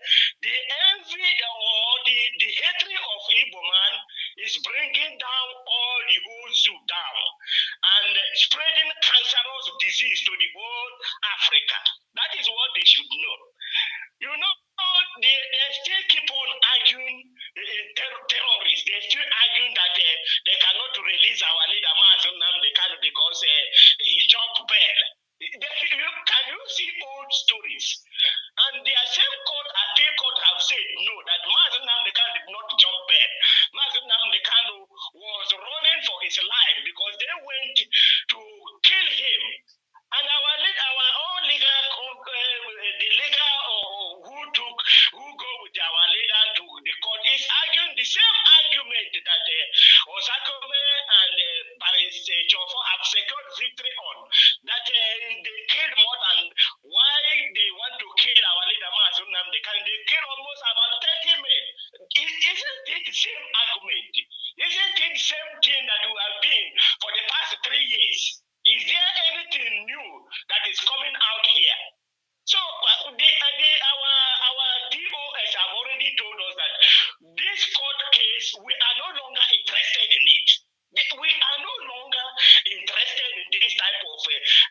The envy or the hatred of Igbo man is bringing down all the whole zoo down and spreading cancerous disease to the whole Africa. That is what they should know. They still keep on arguing, terrorists. They still arguing that they cannot release our leader, Mazi Nnamdi Kanu'S, because he jumped bail. Can you see old stories? And their same court, appeal court, have said no, that Mazi Nnamdi Kanu'S did not jump bail. Mazi Nnamdi Kanu'S was running for his life because they went to kill him. And our own leader, the leader who go with our leader to the court, is arguing the same argument that Osakome and Barrister Ejiofor have secured victory on. That they killed more than why they want to kill our leader Mazi Nnamdi Kanu'S. They killed almost about 30 men. Isn't it the same argument? Isn't it the same thing that we have been for the past 3 years? Is there anything new that is coming out here? So our DOS have already told us that this court case, we are no longer interested in it. We are no longer interested in this type of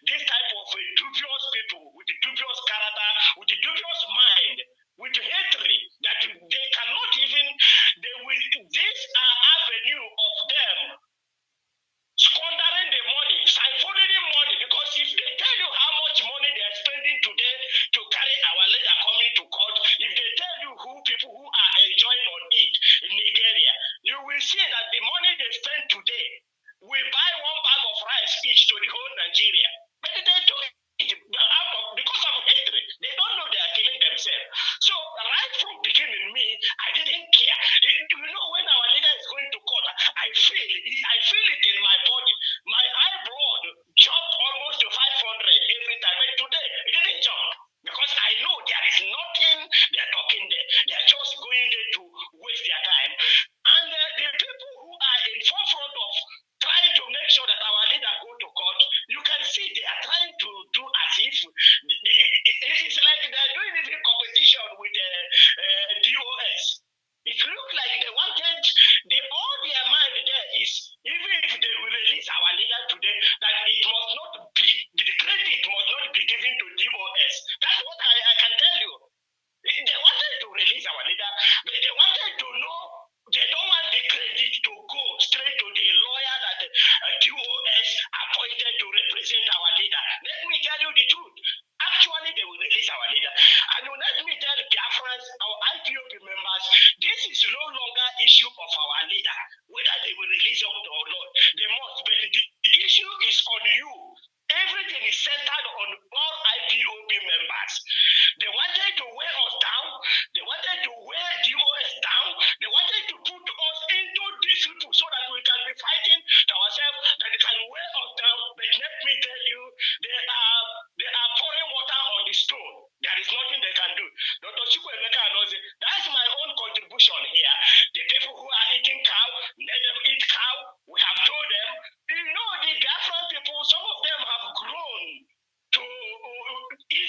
dubious people with the dubious character, with the dubious mind, with hatred that they cannot even. This avenue of them squandering the money, siphoning money, because if they tell you how much money they are spending today to carry our leader coming to court, if they tell you people who are enjoying on it in Nigeria, you will see that the money they spend today will buy 1 bag of rice each to the whole Nigeria. But they do it because of hatred. They don't know they are killing themselves. So right from beginning, I didn't care. When our leader is going to court, I feel it in my body. My high blood jumped almost to 500 every time. But today, it didn't jump. Because I know there is nothing they're talking there. They're just going there to waste their time. And the people who are in forefront of trying to make sure that our leader go to court, you can see they are trying to do as if it's like they're doing it in competition with the DOS. It looks like they wanted, all their mind there is, even if they will release our leader today, that it must not be, the credit must not be given to DOS. That's what I can tell you. They wanted to release our leader, but they wanted to know, they don't want the credit to go straight to the lawyer that DOS appointed to represent our leader. Let me tell you the truth. Actually, they will release our leader. And let me tell Biafrans, our IPOP members, this is no longer issue of our leader, whether they will release him or not. They must, but the issue is on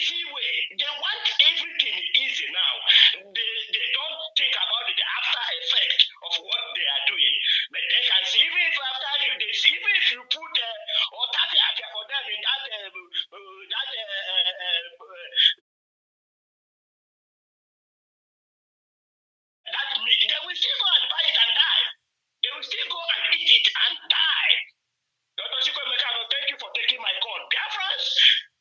easy way. They want everything easy now. They don't think about the after effect of what they are doing. But they can see, even if after you, they see, even if you put or tapia for them in that meat, they will still go and buy it and die. They will still go and eat it and die. Dr. Chiko Mekano, thank you for taking my call. Biafrans,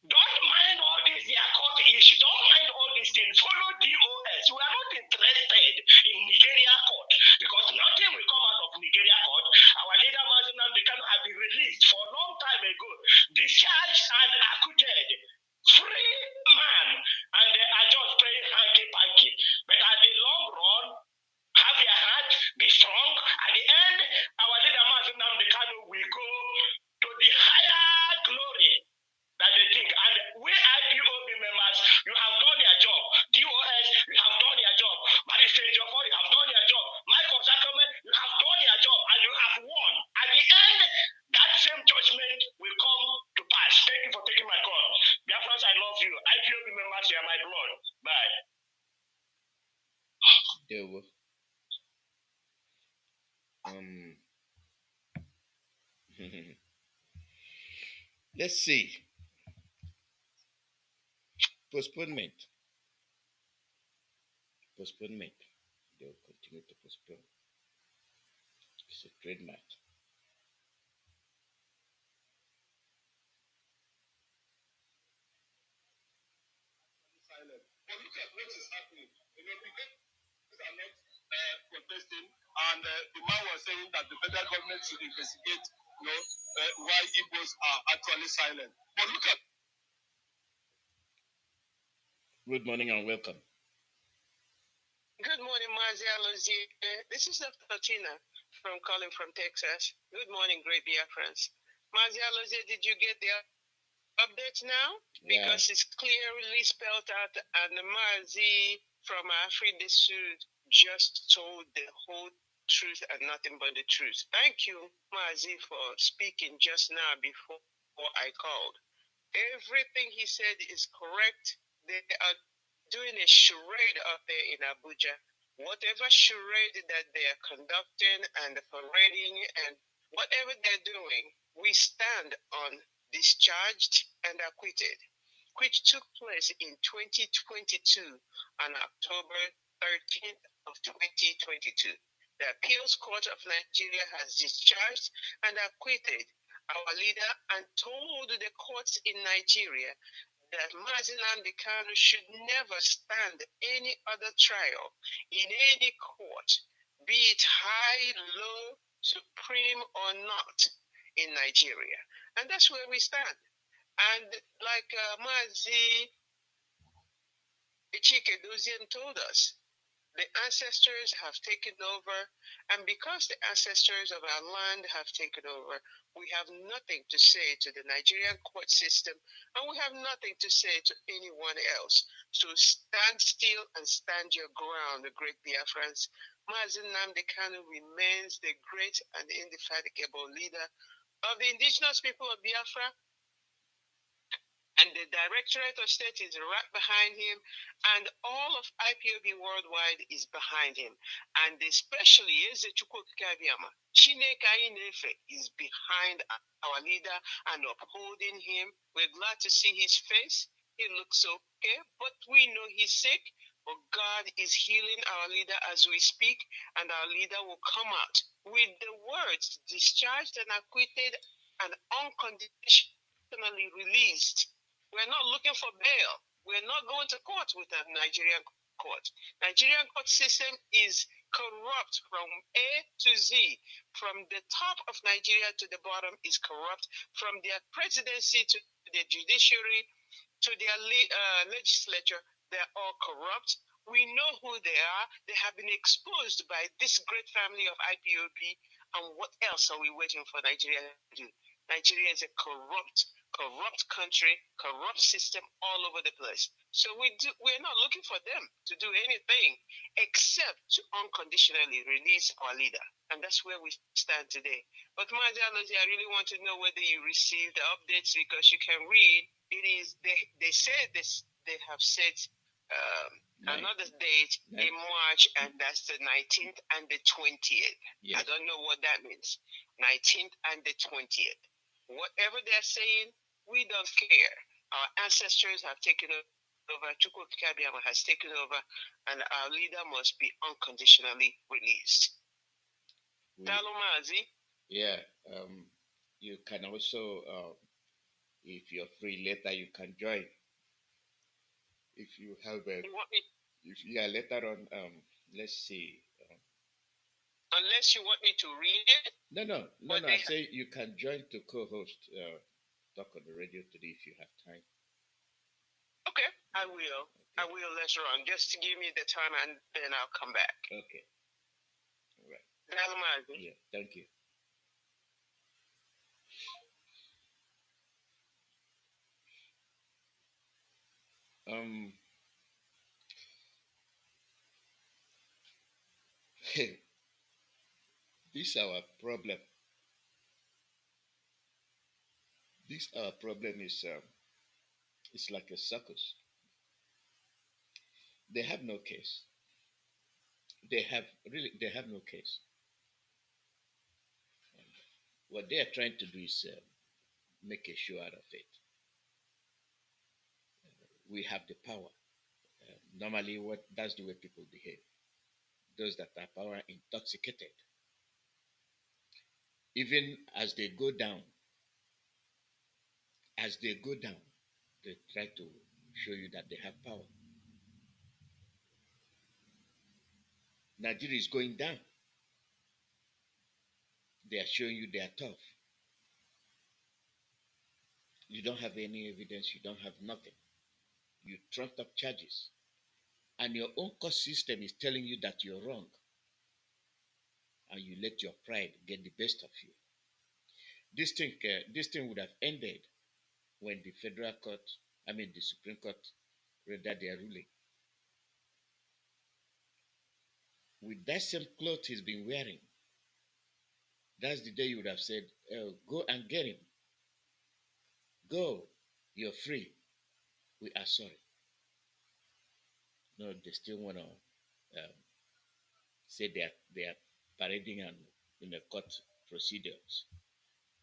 don't mind all this, their court issue. Don't mind all these things. Follow DOS. We are not interested in Nigeria court because nothing will come out of Nigeria court. Our leader, Mazi Nnamdi Kanu, have been released for a long time ago, discharged and acquitted. Free man. And they are just playing hanky-panky. But at the long run, have your heart, be strong. At the end, our leader Mazi Nnamdi Kanu will go to the higher glory that they think. And we IPOB members, you have done your job. DOS, you have done your job. Magistrate Jofo, you have done your job. Michael Zakome, you have done your job and you have won. At the end, that same judgment will come to pass. Thank you for taking my call. Biafrans, I love you. IPOB members, you are my blood. Bye. There were. Let's see. Postponement. Postponement. They'll continue to postpone. It's a trademark. Silent. But look at what is happening. You know, because these are not protesting, and the man was saying that the federal government should investigate, why Igbos are actually silent. But look at. Good morning and welcome. Good morning, Mazi Nnamdi. This is Dr. Tina calling from Texas. Good morning, great Biafrans. Mazi Nnamdi, did you get the update now? Yeah. Because it's clearly spelled out, and Mazi from Afride Sud just told the whole truth and nothing but the truth. Thank you, Mazi, for speaking just now before I called. Everything he said is correct. They are doing a charade up there in Abuja. Whatever charade that they are conducting and parading and whatever they're doing, we stand on discharged and acquitted, which took place in 2022 on October 13th of 2022. The Appeals Court of Nigeria has discharged and acquitted our leader and told the courts in Nigeria that Mazi Nnamdi Kanu should never stand any other trial in any court, be it high, low, supreme, or not, in Nigeria. And that's where we stand. And like Mazi Nnamdi told us, the ancestors have taken over, and because the ancestors of our land have taken over, we have nothing to say to the Nigerian court system, and we have nothing to say to anyone else. So stand still and stand your ground, the great Biafrans. Mazi Nnamdi Kanu remains the great and indefatigable leader of the indigenous people of Biafra, and the Directorate of State is right behind him, and all of IPOB worldwide is behind him. And especially Eze Chukwukabiyama, Chineke Ainefe, is behind our leader and upholding him. We're glad to see his face. He looks okay, but we know he's sick. But God is healing our leader as we speak, and our leader will come out with the words discharged and acquitted and unconditionally released. We're not looking for bail. We're not going to court with a Nigerian court. Nigerian court system is corrupt from A to Z. From the top of Nigeria to the bottom is corrupt. From their presidency to the judiciary to their legislature, they're all corrupt. We know who they are. They have been exposed by this great family of IPOB. And what else are we waiting for Nigeria to do? Nigeria is a corrupt country, corrupt system all over the place. So we're not looking for them to do anything except to unconditionally release our leader. And that's where we stand today. But Mazi Nnamdi, I really want to know whether you received the updates, because you can read it is they said this. They have set another date in March, and that's the 19th and the 20th. Yes. I don't know what that means. 19th and the 20th. Whatever they're saying, we don't care. Our ancestors have taken over. Chukwu Kabiama has taken over, and our leader must be unconditionally released. Mazi. Yeah. You can also, if you're free later, you can join. If you have a, later on, let's see. Unless you want me to read it. No. I say you can join to co-host. Talk on the radio today if you have time. Okay, I will. Okay. I will later on. Just to give me the time, and then I'll come back. Okay. All right. Yeah. Thank you. This our problem. This our problem is it's like a circus. They have no case. They have no case. What they are trying to do is make a show out of it. We have the power. Normally, that's the way people behave. Those that are power intoxicated, even as they go down, they try to show you that they have power. Nigeria is going down. They are showing you they are tough. You don't have any evidence. You don't have nothing. You trumped up charges. And your own court system is telling you that you're wrong. And you let your pride get the best of you. This thing would have ended when the the Supreme Court rendered their ruling. With that same cloth he's been wearing, that's the day you would have said, oh, go and get him. Go, you're free. We are sorry. No, they still want to say they are parading and in the court procedures.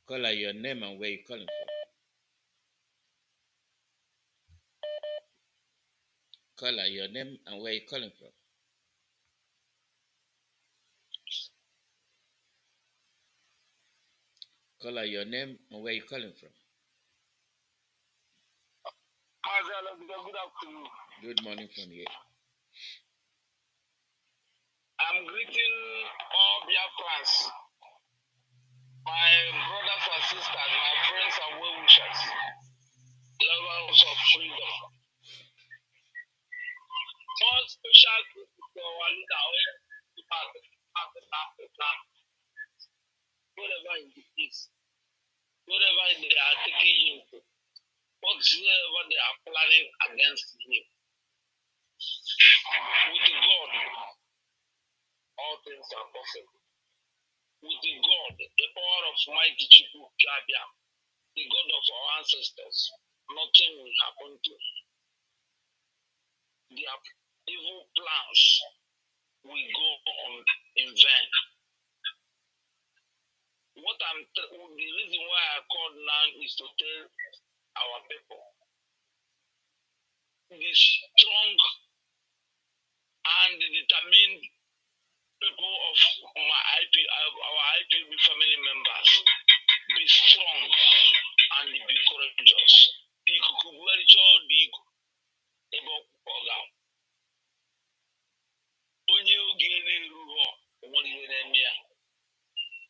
Call out your name and where you're calling from. Call out your name and where you're calling from. Call out your name and where you're calling from. Good afternoon. Good morning from here. I'm greeting all Biafrans, my brothers and sisters, my friends and well-wishers, lovers of freedom. More special to our leader, whatever it is, whatever they are taking him to, whatsoever they are planning against him. With God, all things are possible. With God, the power of mighty Chukwu Kabia, the God of our ancestors, nothing will happen to their evil plans will go on in vain. The reason why I called now is to tell our people the strong and determined people of our IPB family members, be strong and be courageous.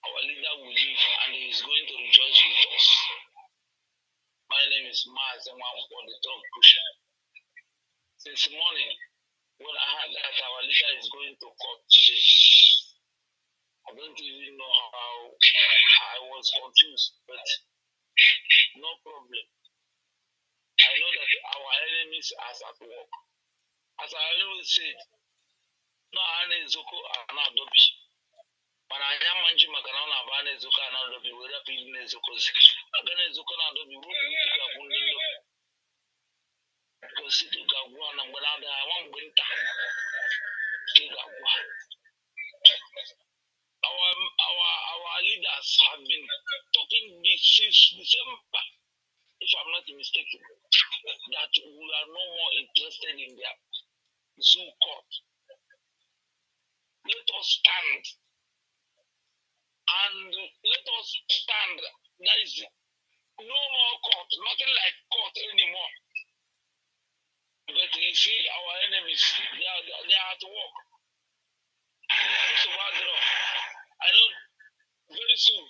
Our leader will live and he is going to rejoice with us. My name is Mazi Nnamdi Kanu'S. Since morning, when I heard that our leader is going to court today, I don't even know how I was confused, but no problem. I know that our enemies are at work. As I always said, no Anezoko are not Dobi. But I am managing Macanana Banezuka and Dobi, whether Pinezuko. Again, Zuka and Dobi, who will take a wounded Dobi. Our leaders have been talking this since December, if I'm not mistaken, that we are no more interested in their zoo court. Let us stand and let us stand. There is no more court, nothing like court anymore. But you see, our enemies, they are at work. So I know very soon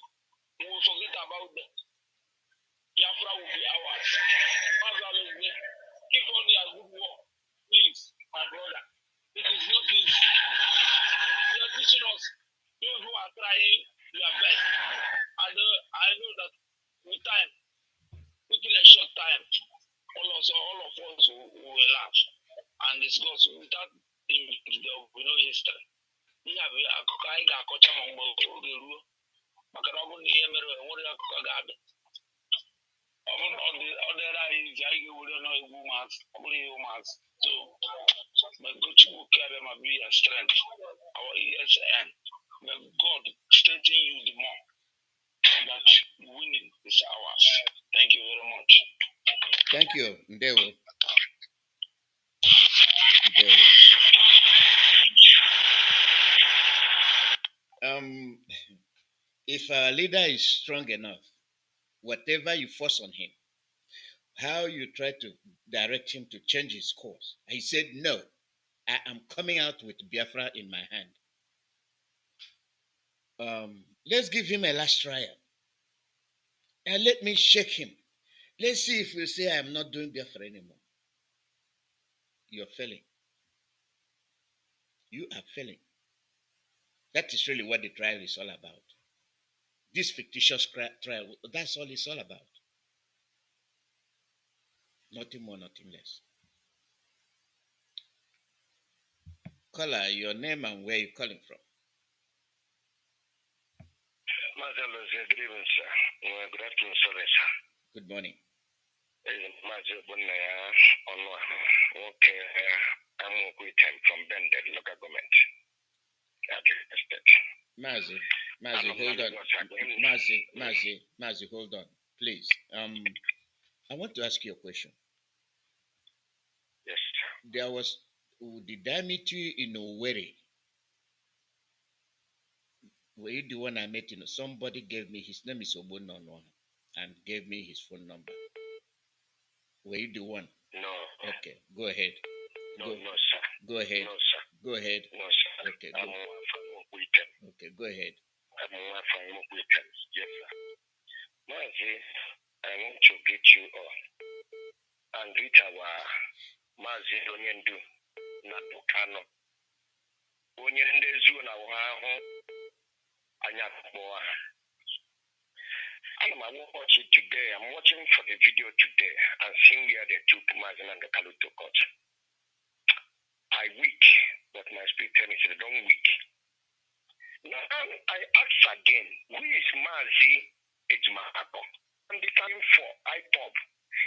we will forget about them. Biafra will be ours. Keep on your good work, please, my brother. It is not easy. You are teaching us. Those who are trying their best. And I know that with time, within a short time, all of us will laugh and discuss without there will be no history. We have akụkọ anyị ga-akọcha ma mgbe oge ruo maka na ọ bụrụ na ihe mere enwere akụkọ ga-abịa. Ọ bụrụ na ọ dịrị anyị iji anyị ga-ewere na egwu ụmụazị ọ bụrụ ihe ụmụazị. So may God carry my be your strength, our ESN. May God strengthen you the more. That winning is ours. Thank you very much. Thank you, Ndewo. If our leader is strong enough, whatever you force on him, how you try to direct him to change his course, he said, no, I am coming out with Biafra in my hand. Let's give him a last trial. And let me shake him. Let's see if you say I am not doing Biafra anymore. You're failing. You are failing. That is really what the trial is all about. This fictitious trial, that's all it's all about. Nothing more, nothing less. Caller, your name and where you're calling from. Mazi Nnamdi, good evening, sir. Good afternoon, sir. Good morning. Mazi okay, I'm with him from Bended local government. Mazi, hold on. Mazi, hold on, please. I want to ask you a question. Yes, sir. Did I meet you in Owerri? Were you the one I met? Somebody gave me, his name is Obonono, and gave me his phone number. Were you the one? No. Okay, go ahead. No, sir. Go ahead. No, sir. Go ahead. No, sir. Okay, I'm from Weekend. Okay, go ahead. I'm from Weekend. Yes, sir. Mazi, I want to greet you all and greet our Mazi Nnamdi Kanu'S. Onye ndezu na waho anya kwa. I'm watching today. I'm watching for the video today and seeing where they took Mazi Nnamdi Kanu'S to court. I weak, but my spirit tells me they don't weak. Now I ask again, who is Mazi Ejimako? And the standing for IPOB,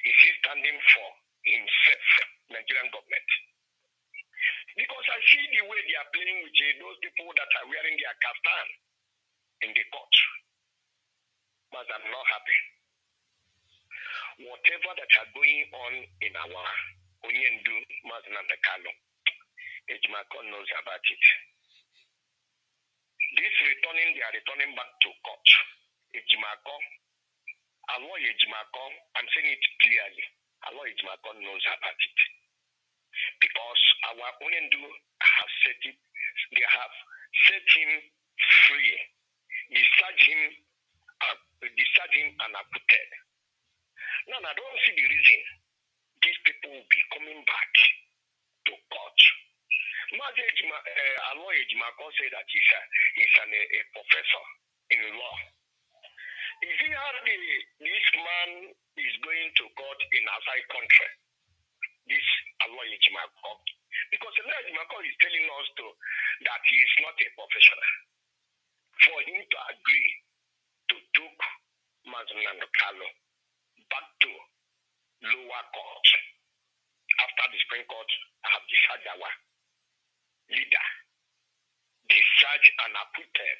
is he standing for himself, Nigerian government? Because I see the way they are playing with those people that are wearing their kaftan in the court. But I'm not happy. Whatever that are going on in our Onyendu, Mazi Nnamdi Kanu'S, Ejimako knows about it. This returning, they are returning back to court. Ejimako, Alo Ejimako, I'm saying it clearly. Alo Ejimako knows about it. Because our Onyendu have set it, they have set him free, discharged him and acquitted. Now I don't see the reason these people will be coming back to court. Mazi Alo Ejimako said that he's a professor in law. Is he how this man is going to court in outside country? This Alo Ejimako. Because Alo Ejimako is telling us that he is not a professional. For him to agree to take Mazi Nnamdi Kanu'S back to lower court after discharge our leader, discharged and acquitted,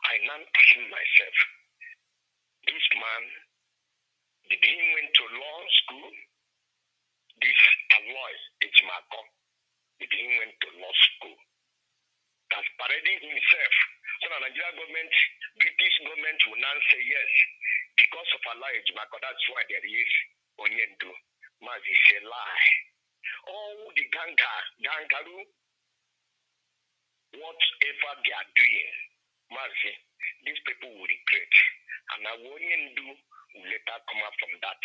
I now ask myself, this man, did he went to law school? This Aloy Ejimako, did he went to law school? That's parading himself. So the Nigerian government, British government will now say yes, because of Aloy Ejimako, that's why there is Onyendu. Mazi, it's a lie. All the gangaru, whatever they are doing, Mazi, these people will regret. And Onyendu will later come out from that.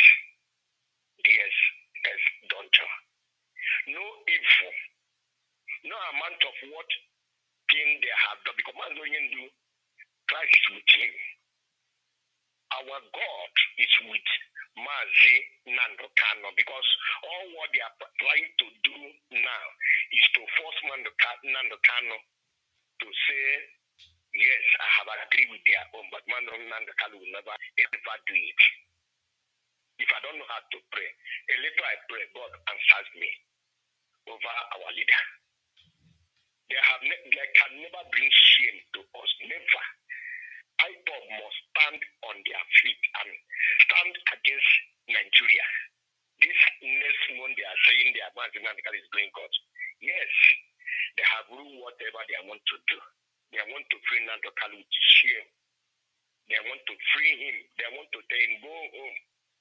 DSS dungeon. No evil, no amount of what thing they have done, because Onyendu, Christ is with him. Our God is with Mazi Nnamdi Kanu'S, because all what they are trying to do now is to force Nnamdi Kanu'S to say, yes, I have agreed with their own, but Nnamdi Kanu'S will never ever do it. If I don't know how to pray, a little I pray, God answers me over our leader. They can never bring shame to us, never. IPOB must stand on their feet and stand against Nigeria. This next one they are saying their Mazi Nnamdi Kanu'S is going court. Yes, they have ruled whatever they want to do. They want to free Nnamdi Kanu'S with shame. They want to free him. They want to tell him go home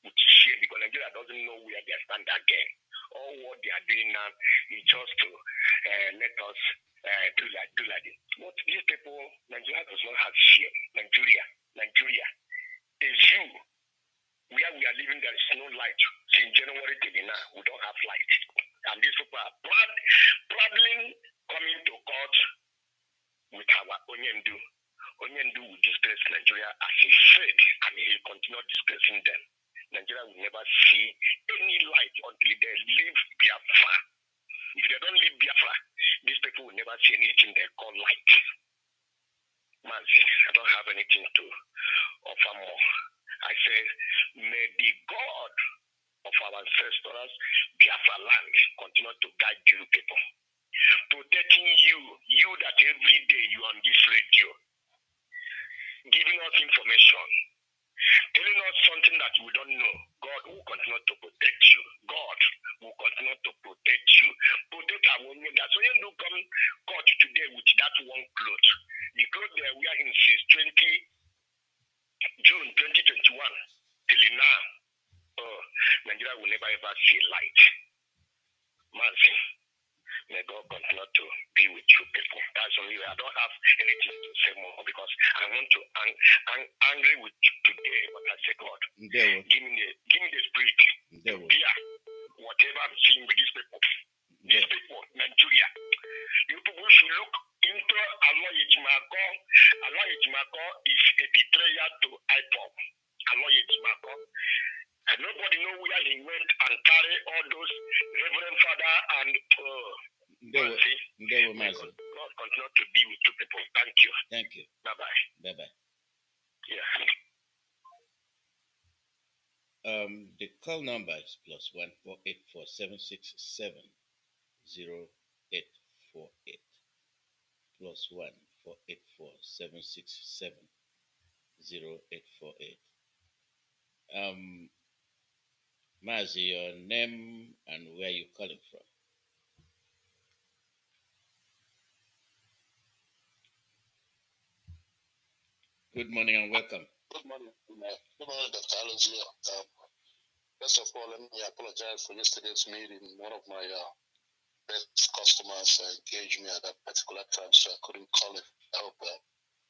with shame, because Nigeria doesn't know where they stand again. All what they are doing now is just to let us do like this. But these people, Nigeria does not have shame. Nigeria, is you. Where we are living, there is no light. Since January till now, we don't have light. And these people are proudly coming to court with our Onyendu. Onyendu will disgrace Nigeria as he said, and he will continue disgracing them. Nigeria will never see any light until they leave Biafra. If they don't leave Biafra, these people will never see anything they call light. Mazi, I don't have anything to offer more. I say, may the God of our ancestors, Biafra land, continue to guide you people. Protecting you that every day you on this radio, giving us information, telling us something that we don't know. God will continue to protect you. God will continue to protect you. Protect our women. That's when you come court today with that one cloth. The cloth they are wearing since June 2021 till now. Oh, Nigeria will never ever see light. Mazi, may God continue to be with you people. That's only way. I don't have anything to say more, because I want to angry with today, but I say, God, give me the spirit to bear whatever I'm seeing with these people. These people, Nigeria. You people should look into Aloy Ejimako. Aloy Ejimako is a betrayer to IPOB. Aloy Ejimako. And nobody know where he went and carry all those Reverend Father and they were Mazi. God continue to be with you people. Thank you. Thank you. Bye-bye. Bye-bye. Yeah. The call number is +1 484 767 0848. +1 484 767 0848. Mazi, your name and where you calling from? Good morning and welcome. Good morning. Good morning, Dr. Alozie. First of all, let me apologize for yesterday's meeting. One of my best customers engaged me at that particular time, so I couldn't call it. I hope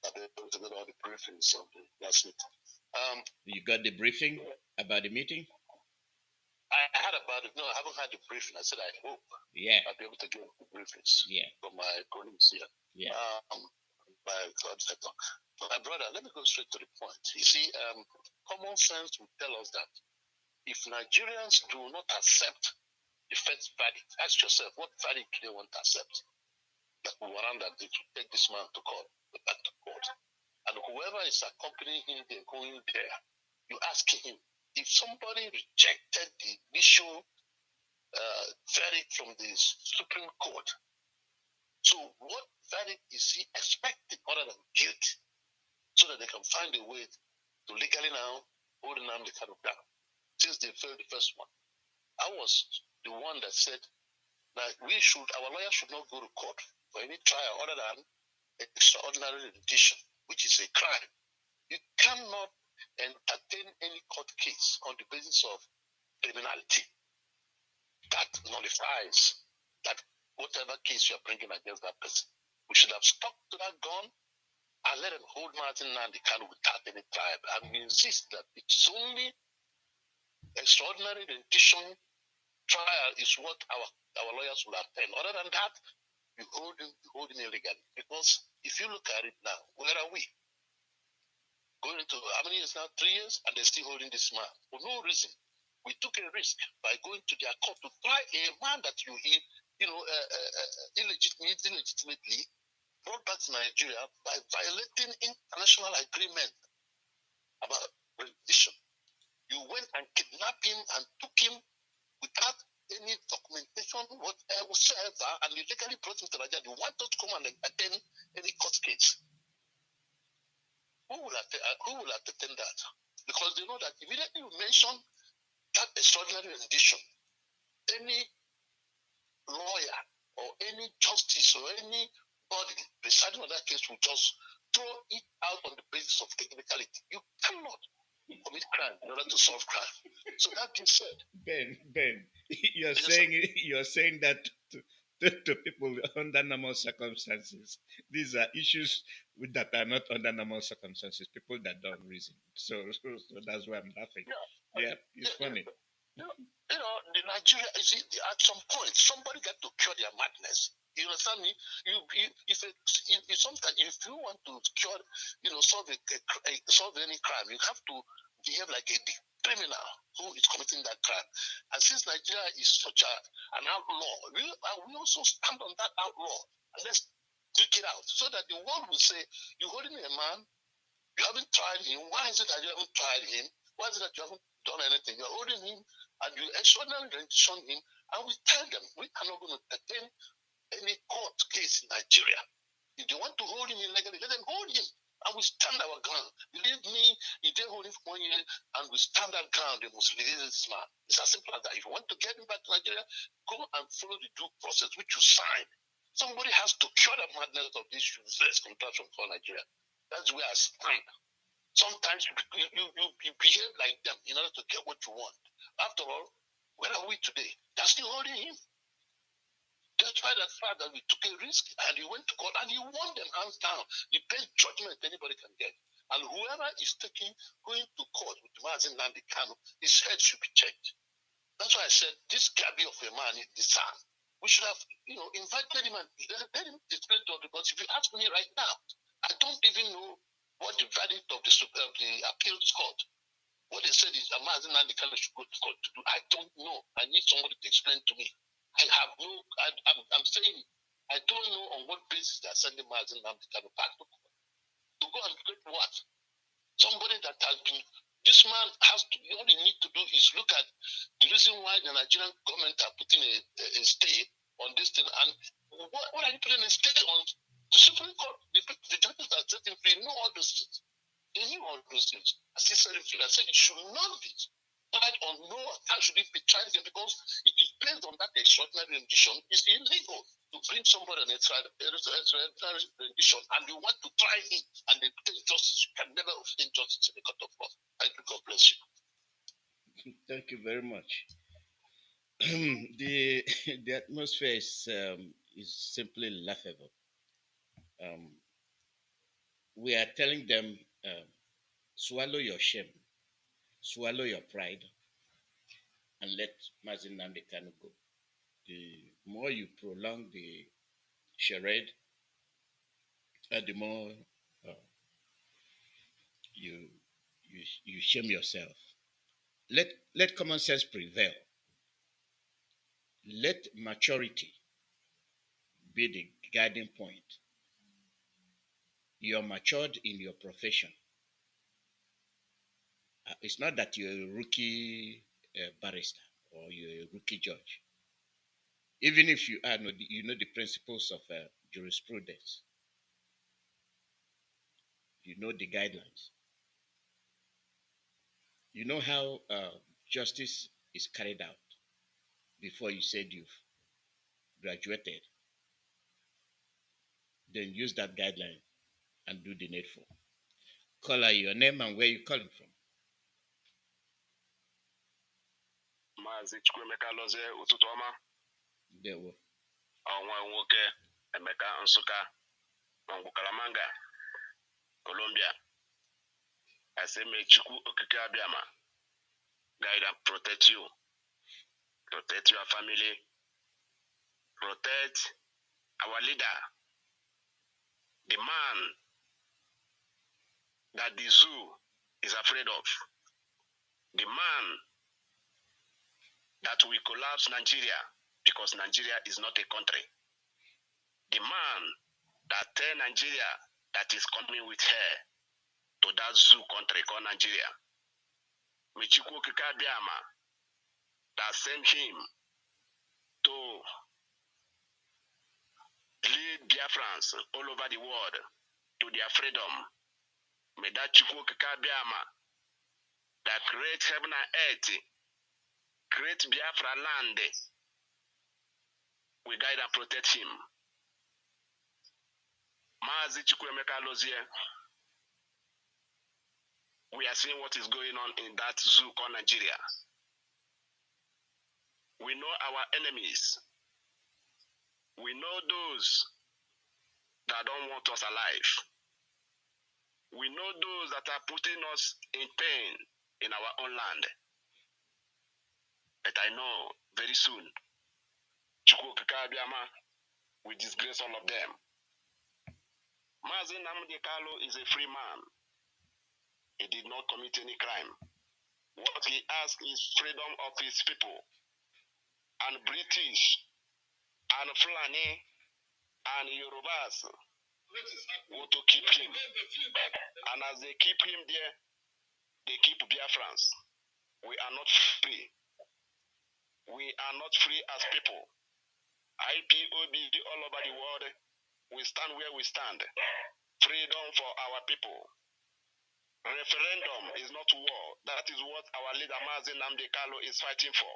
I'll be able to get all the briefings of the last meeting. You got the briefing about the meeting? I had about it. No, I haven't had the briefing. I said I hope I'll be able to get the briefings from my colleagues here. Yeah. My brother, let me go straight to the point. You see, common sense will tell us that if Nigerians do not accept the first verdict, ask yourself, what verdict do they want to accept? That we want that they should take this man to court, back to court. And whoever is accompanying him, they're going there. You ask him, if somebody rejected the initial verdict from the Supreme Court. So what verdict is he expecting other than guilty? So that they can find a way to legally now hold Nnamdi Kanu down. Since they failed the first one. I was the one that said that our lawyers should not go to court for any trial other than extraordinary rendition, which is a crime. You cannot entertain any court case on the basis of criminality. That nullifies that whatever case you are bringing against that person. We should have stuck to that gun and let them hold Mazi Nnamdi Kanu without any trial. And we insist that it's only extraordinary rendition trial is what our lawyers will attend. Other than that, you hold him illegally. Because if you look at it now, where are we? Going into how many years now? 3 years, and they're still holding this man for no reason. We took a risk by going to their court to try a man that illegitimately brought back to Nigeria by violating international agreement about rendition. You went and kidnapped him and took him without any documentation whatsoever, and you legally brought him to Nigeria. You want us to come and attend any court case. Who will attend that? Because they know that immediately you mention that extraordinary rendition, any lawyer or any justice or anybody deciding on that case will just throw it out on the basis of technicality. You cannot commit crime in order to solve crime. So that being said, Ben, you're saying that to people under normal circumstances. These are issues that are not under normal circumstances. People that don't reason. So that's why I'm laughing. Yeah, it's funny. The Nigeria, you see, at some point, somebody got to cure their madness. You understand me? Sometimes if you want to cure, solve any crime, you have to behave like a criminal who is committing that crime. And since Nigeria is such an outlaw, we also stand on that outlaw. And let's dig it out so that the world will say, you're holding a man, you haven't tried him. Why is it that you haven't tried him? Why is it that you haven't done anything? You're holding him and you extraordinarily rendition him. And we tell them we are not going to entertain any court case in Nigeria. If they want to hold him illegally, let them hold him. And we stand our ground. Believe me, if they hold him for 1 year and we stand our ground, they must release this man. It's as simple as that. If you want to get him back to Nigeria, go and follow the due process which you signed. Somebody has to cure the madness of this useless contraction for Nigeria. That's where I stand. Sometimes you behave like them in order to get what you want. After all, where are we today? They're still holding him. Despite that fact that we took a risk and he went to court and he won them hands down. The best judgment anybody can get. And whoever is going to court with Mazi Nnamdi Kanu, his head should be checked. That's why I said this gabby of a man is the son. We should have, invited him and let him explain to us, because if you ask me right now, I don't even know what the verdict of the appeals court, what they said is Mazi Nnamdi Kanu should go to court to do. I don't know. I need somebody to explain to me. I'm saying I don't know on what basis they're sending Mazi Nnamdi Kanu back to court. To go and get what? Somebody that has been, this man has to, all you need to do is look at the reason why the Nigerian government are putting a stay on this thing. And what are you putting a stay on? The Supreme Court, the judges are setting free, know all those things. They knew all those things. I said it should not be tried on no account should it be tried again, because it is based on that extraordinary rendition. It's illegal to bring somebody an extraordinary rendition and you want to try it and they obtain justice. You can never obtain justice in the court of law. Thank you. God bless you. Thank you very much. the atmosphere is simply laughable. We are telling them, swallow your shame, swallow your pride, and let Mazi Nnamdi Kanu go. The more you prolong the charade, the more you shame yourself. Let common sense prevail. Let maturity be the guiding point. You're matured in your profession. It's not that you're a rookie barrister or you're a rookie judge. Even if you you know the principles of jurisprudence, you know the guidelines, you know how justice is carried out before you said you've graduated, then use that guideline and do the needful. Call out your name and where you're calling from. Mazi Chukwemeka Lozie ụtụtụ ọma. Ndewo. Ọnwa nwoke Emeka Nsụka Mangbukalamanga, Colombia. I say may Chukwu Okike Abiama guide and protect you. Protect your family. Protect our leader. The man that the zoo is afraid of. The man that will collapse Nigeria because Nigeria is not a country. The man that tell Nigeria that is coming with her to that zoo country called Nigeria. Michiko Kikabiama that sent him to lead Biafrans all over the world to their freedom. May that Chukwu Kikabiama that create heaven and earth, create Biafra land, we guide and protect him. Mazi Chukwemeka Lozie, we are seeing what is going on in that zoo called Nigeria. We know our enemies. We know those that don't want us alive. We know those that are putting us in pain in our own land. But I know very soon, Chukwu Kikabiama will disgrace all of them. Mazi Nnamdi Kanu'S is a free man. He did not commit any crime. What he asked is freedom of his people. And British, and Fulani, and Yorubas want to keep him. And as they keep him there, they keep Biafrans. We are not free. We are not free as people. IPOB all over the world, we stand where we stand. Freedom for our people. Referendum is not war. That is what our leader Mazi Nnamdi Kanu'S is fighting for.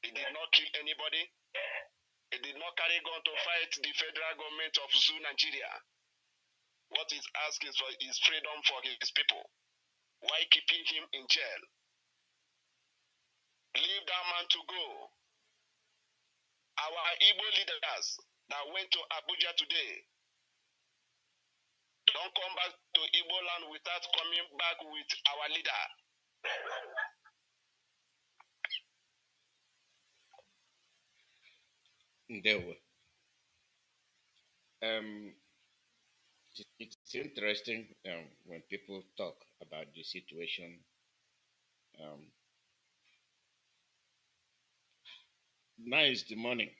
He did not kill anybody. He did not carry gun to fight the federal government of Zoo Nigeria. What he's asking for is freedom for his people. Why keeping him in jail? Leave that man to go. Our Igbo leaders that went to Abuja today don't come back to Igbo land without coming back with our leader. Ndewo. It's interesting when people talk about the situation. Now is the morning.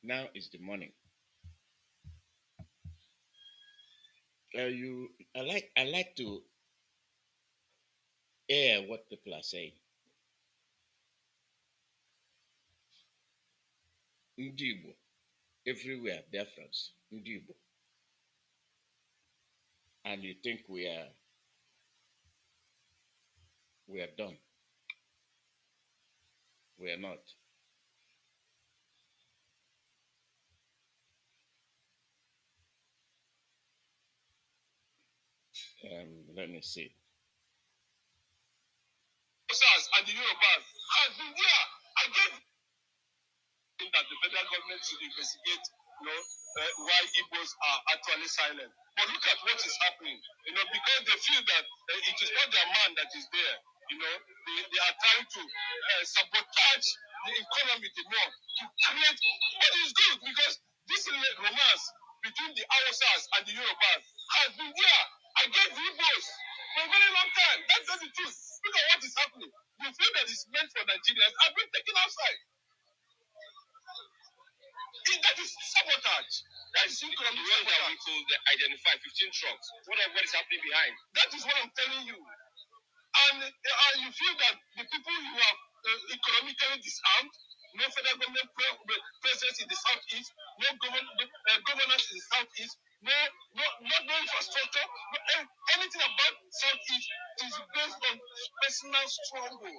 Now is the morning. I like to hear what people are saying. Ndị Igbo, everywhere, Biafrans, Ndị Igbo. And you think we are done. We are not. Let me see. And the Yorubas has been there again. That the federal government should investigate, why Igbos are actually silent. But look at what is happening, because they feel that it is not their man that is there. They are trying to sabotage the economy the more to create what is good, because this romance between the Hausas and the Yorubas has been there against the Igbos for a very long time. That's just the truth. Look at what is happening. The thing that is meant for Nigerians have been taken outside. That is sabotage. That is economic sabotage. We could identify 15 trucks. What is happening behind? That is what I'm telling you. And you feel that the people who are economically disarmed, no federal government presence in the southeast, no governance in the southeast, no infrastructure, anything about southeast is based on personal struggle.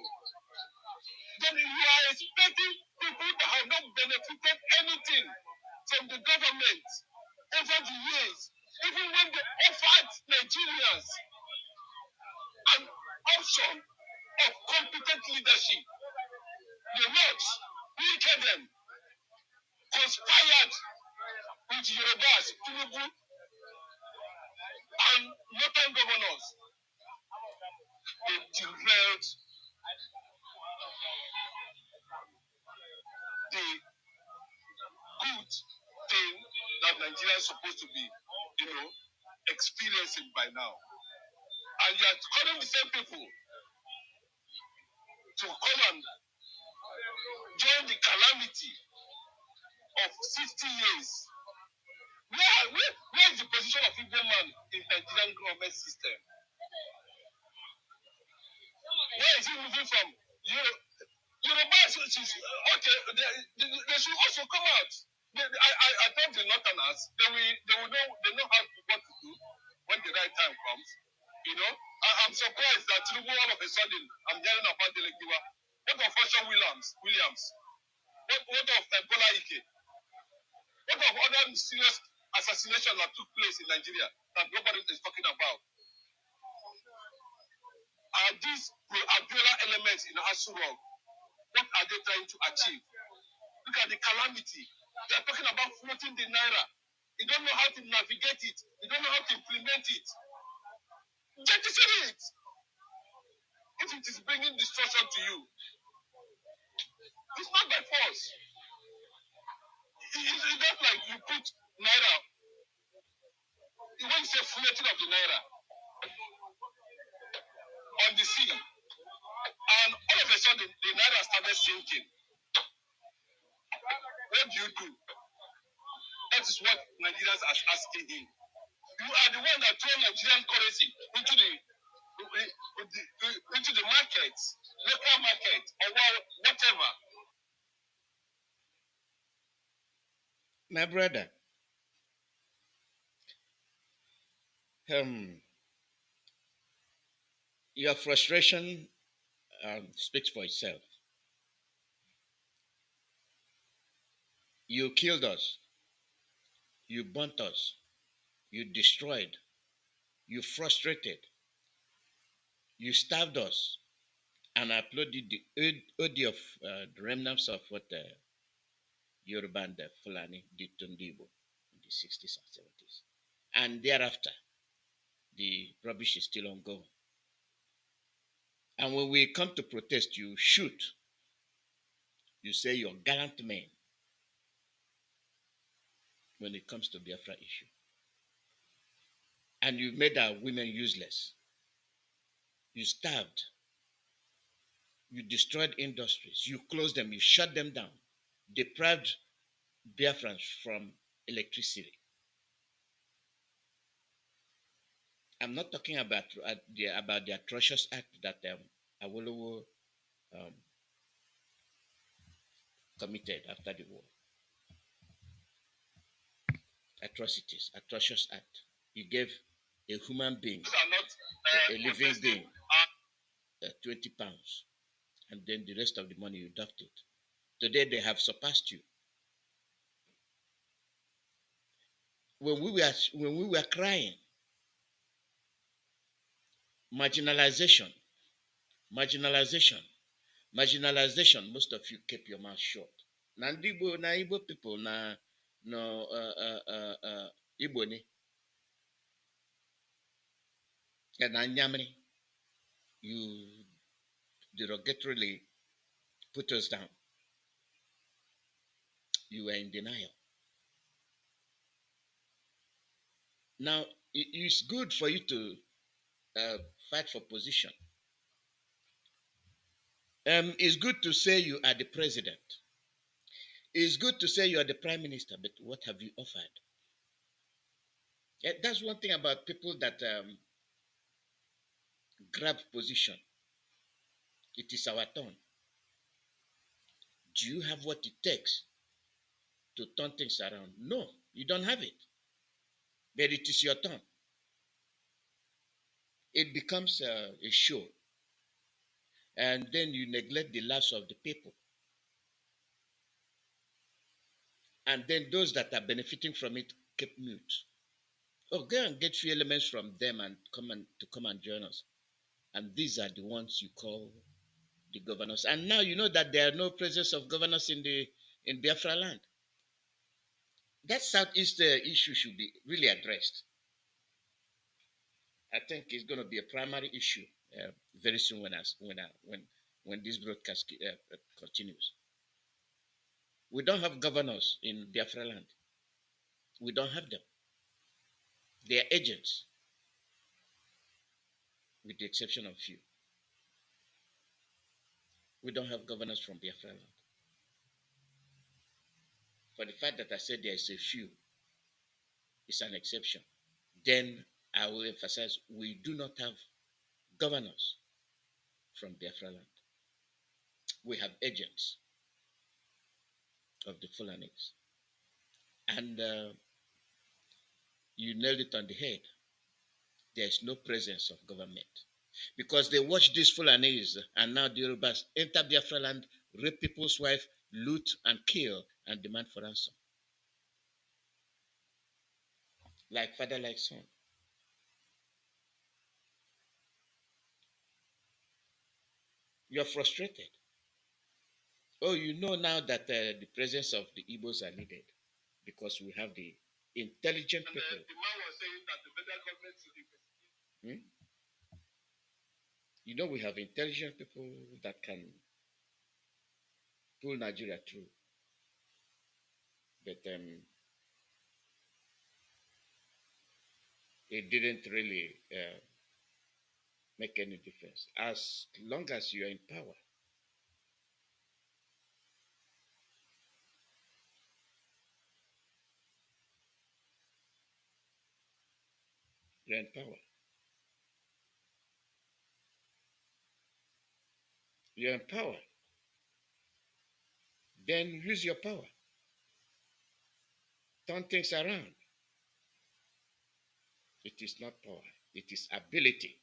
Then you are expecting people that have not benefited anything from the government over the years, even when they offered Nigerians an option of competent leadership. The North wicked them, conspired with Yorubas, Tinubu, and northern governors. They derailed the good thing that Nigeria is supposed to be, experiencing by now. And you are calling the same people to come and join the calamity of 60 years. Where is the position of Igbo man in the Nigerian government system? Where is he moving from? Yoruba okay, they should also come out. I told the Northerners, they know what to do when the right time comes. I'm surprised that Tinubu all of a sudden I'm hearing about the Legiwa. What of Fashion Williams? What of Ebola Ike? What of other serious assassinations that took place in Nigeria that nobody is talking about? Are these Abiola elements in Asurog? What are they trying to achieve? Look at the calamity. They are talking about floating the naira. You don't know how to navigate it. You don't know how to implement it. Jettison it. If it is bringing destruction to you, it's not by force. It's not like you put naira. When you say floating of the naira on the sea, and all of a sudden the naira started sinking. What do? That is what Nigerians are asking him. You are the one that throw Nigerian currency into the market, local market, or whatever. My brother, your frustration speaks for itself. You killed us. You burnt us. You destroyed. You frustrated. You starved us. And uploaded the audio of the remnants of what Yoruba and Fulani did to Ndibo in the 60s and 70s. And thereafter, the rubbish is still ongoing. And when we come to protest, you shoot. You say you're gallant men when it comes to Biafra issue. And you made our women useless. You starved. You destroyed industries. You closed them. You shut them down. Deprived Biafrans from electricity. I'm not talking about the atrocious act that Awolowo committed after the war. Atrocities, atrocious act. He gave a human being, a living being, 20 pounds, and then the rest of the money you docked it. Today they have surpassed you. When we were crying, marginalization, most of you kept your mouth shut. Na Igbo people no Igbo ni na Nyamri, you derogatorily put us down. You were in denial. Now it's good for you to fight for position. It's good to say you are the president. It's good to say you are the prime minister, but what have you offered? Yeah, that's one thing about people that grab position. It is our turn. Do you have what it takes to turn things around? No, you don't have it. But it is your turn. It becomes a show. And then you neglect the lives of the people. And then those that are benefiting from it keep mute. Oh, go and get few elements from them and come and join us. And these are the ones you call the governors. And now you know that there are no presence of governors in Biafra land. That Southeast issue should be really addressed. I think it's going to be a primary issue very soon when this broadcast continues. We don't have governors in Biafra land. We don't have them. They are agents, with the exception of few. We don't have governors from Biafra land. For the fact that I said there is a few, it's an exception. Then I will emphasize we do not have governors from Biafra land. We have agents of the Fulanis. And you nailed it on the head. There is no presence of government. Because they watch these Fulanis and now the Yorubas enter Biafra land, rape people's wife, loot and kill and demand for ransom. Like father, like son. You're frustrated. Oh, you know now that the presence of the Igbos are needed because we have the intelligent people. The man was saying that the federal government should be. You know we have intelligent people that can pull Nigeria through. But it didn't really make any difference. As long as you are in power, you're in power. You're in power. Then use your power. Turn things around. It is not power. It is ability.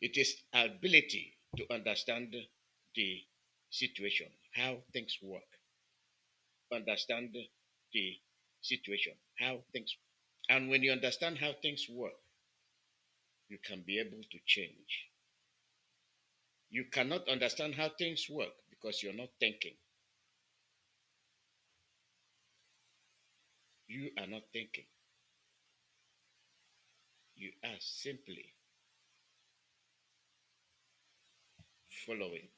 It is ability to understand the situation, how things work. Understand the situation, how things work. And when you understand how things work, you can be able to change. You cannot understand how things work because you're not thinking. You are not thinking. You are simply following.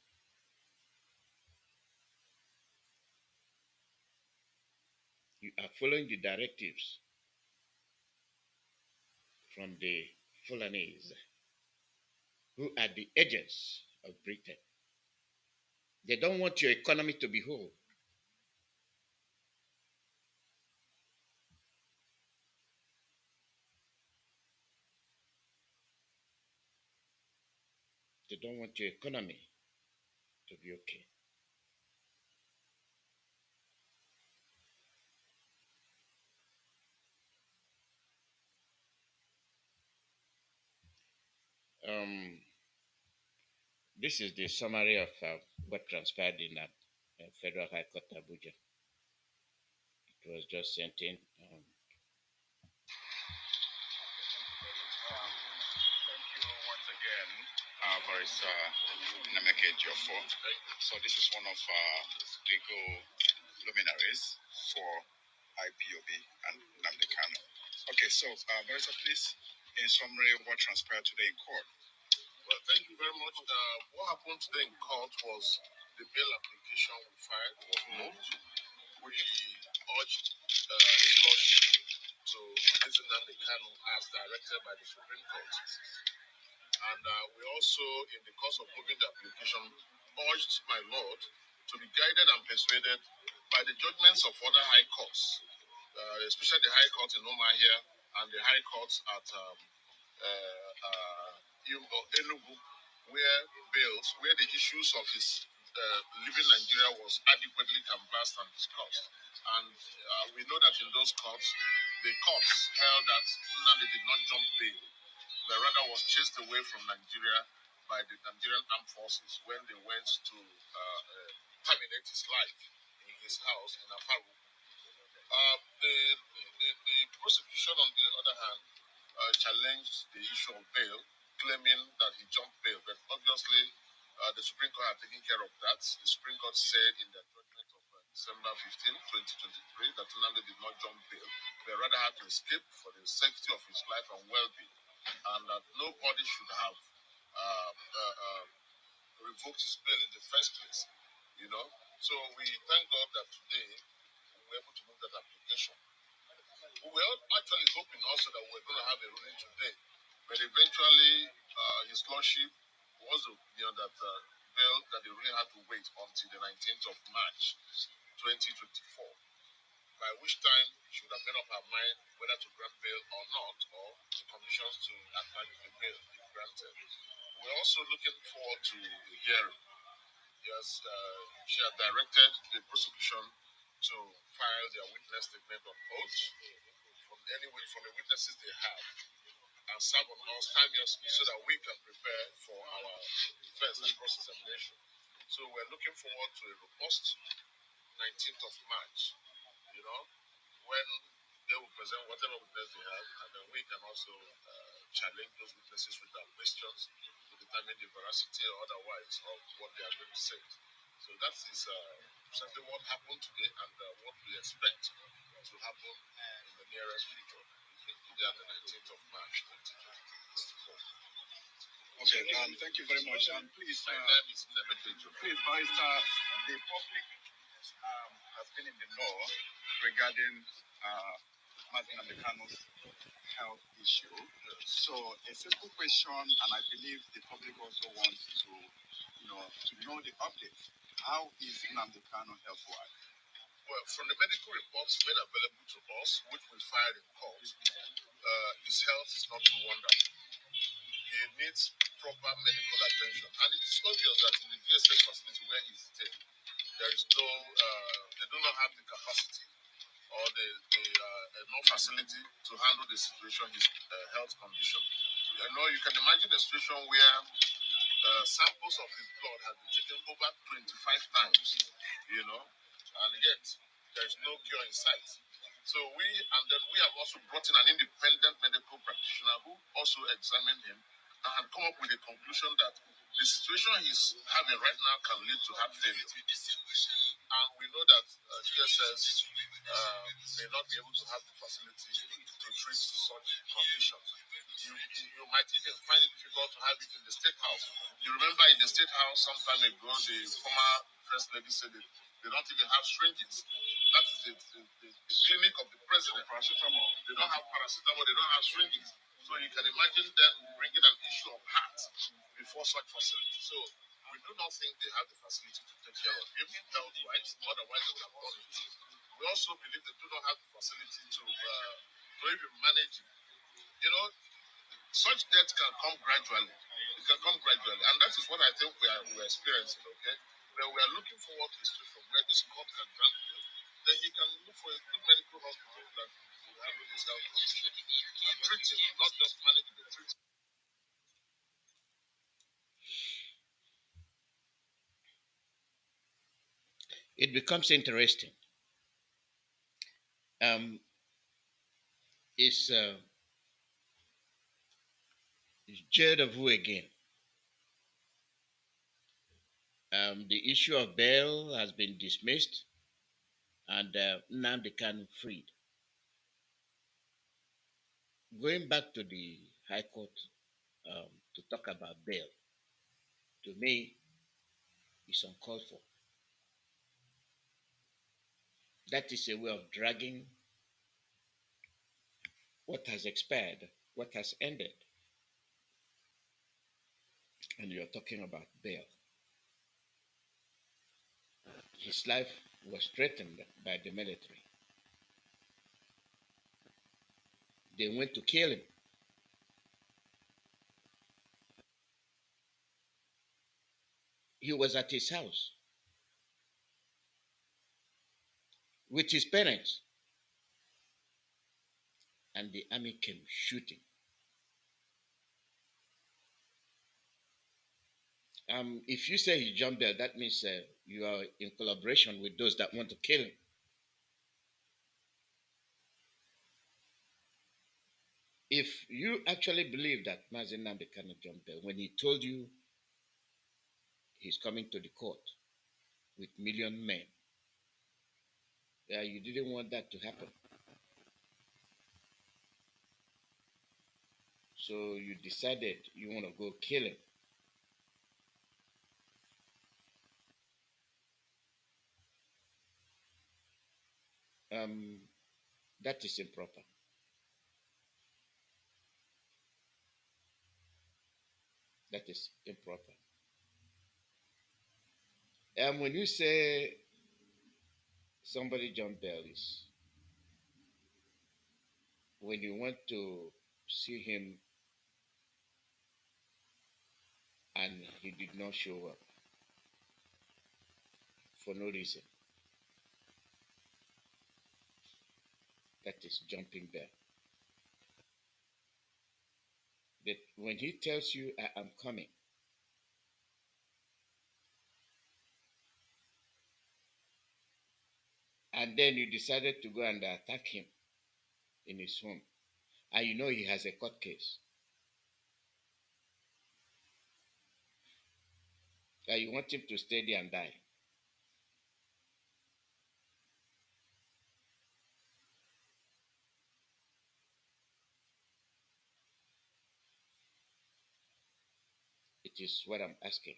You are following the directives from the Fulanese, who are the agents of Britain. They don't want your economy to be whole. They don't want your economy to be okay. This is the summary of what transpired in Federal High Court Abuja. It was just sent in. Thank you once again, Barrister Nnamdi Kanu'S. So this is one of legal luminaries for IPOB and Nnamdi Kanu. Okay, so Barrister, please, in summary, what transpired today in court? Well, thank you very much. What happened today in court was the bail application we filed was moved. We urged his lordship to visit Nnamdi Kanu as directed by the Supreme Court. And we also, in the course of moving the application, urged my lord to be guided and persuaded by the judgments of other high courts, especially the high court in Omahia and the high courts at Enugu, where the issues of his leaving Nigeria was adequately canvassed and discussed. And we know that in those courts, the courts held that Nnamdi did not jump bail, but rather was chased away from Nigeria by the Nigerian armed forces when they went to terminate his life in his house in Afaru. The prosecution, on the other hand, challenged the issue of bail, claiming that he jumped bail. But obviously, the Supreme Court had taken care of that. The Supreme Court said in their judgment of December 15, 2023, that Nnamdi did not jump bail, but rather had to escape for the safety of his life and well-being, and that nobody should have revoked his bail in the first place. You know, so we thank God that today we were able to move that application. We were actually hoping also that we were going to have a ruling today, but eventually his lordship was of the opinion that bail that they really had to wait until the 19th of March 2024, by which time she would have made up her mind whether to grant bail or not, or the conditions to attach the bail if granted. We're also looking forward to the hearing. Yes, she had directed the prosecution to file their witness statement on oath from the witnesses they have, and serve on us timeously so that we can prepare for our defense and cross-examination. So we're looking forward to a robust 19th of March, you know, when they will present whatever witness they have, and then we can also challenge those witnesses with our questions to determine the veracity or otherwise of what they are going to say. So that is exactly what happened today, and what we expect to happen in the nearest future between today and the 19th of March 2024. Okay, thank you very much. And please, my name is Nnamdi Kanu'S. Please, Barrister, the public has been in the know regarding Mazi Nnamdi Kanu'S health issue. So a simple question, and I believe the public also wants to know the update. How is Nnamdi Kanu health-wise? Well, from the medical reports made available to us, which we filed in court, his health is not too wonderful. He needs proper medical attention, and it is obvious that in the DSS facility where he is staying, there is no, they do not have the capacity or the enough facility to handle the situation, his health condition. You can imagine a situation where samples of his blood have been taken over 25 times, and yet there is no cure in sight. So we have also brought in an independent medical practitioner who also examined him and had come up with a conclusion that the situation he's having right now can lead to heart failure. And we know that DSS may not be able to have the facility to treat such conditions. You might even find it difficult to have it in the State House. You remember in the State House some time ago, the former First Lady said that they don't even have syringes. That is the clinic of the president. Paracetamol. They don't have paracetamol, they don't have syringes. So you can imagine them bringing an issue of heart before such facility. So we do not think they have the facility to take care of him health-wise, otherwise they would have done it. We also believe they do not have the facility to even manage him. Such death can come gradually. It can come gradually, and that is what I think we are experiencing, okay? But we are looking forward to a situation where this court can grant him, then he can look for a good medical hospital that will handle his health condition and treat him, not just manage the treatment. It becomes interesting. It's Jade of who again? The issue of bail has been dismissed and Nnamdi Kanu freed. Going back to the High Court to talk about bail, to me, is uncalled for. That is a way of dragging what has expired, what has ended. And you're talking about bail. His life was threatened by the military. They went to kill him. He was at his house. with his parents. And the army came shooting. If you say he jumped there, that means you are in collaboration with those that want to kill him. If you actually believe that Mazi Nnamdi Kanu jumped there, when he told you he's coming to the court with million men, you didn't want that to happen. So you decided you want to go kill him. That is improper. That is improper. When you say somebody jumped there, is when you want to see him and he did not show up for no reason. That is jumping there. But when he tells you, I am coming, and then you decided to go and attack him in his home, and you know he has a court case, that you want him to stay there and die. It is what I'm asking.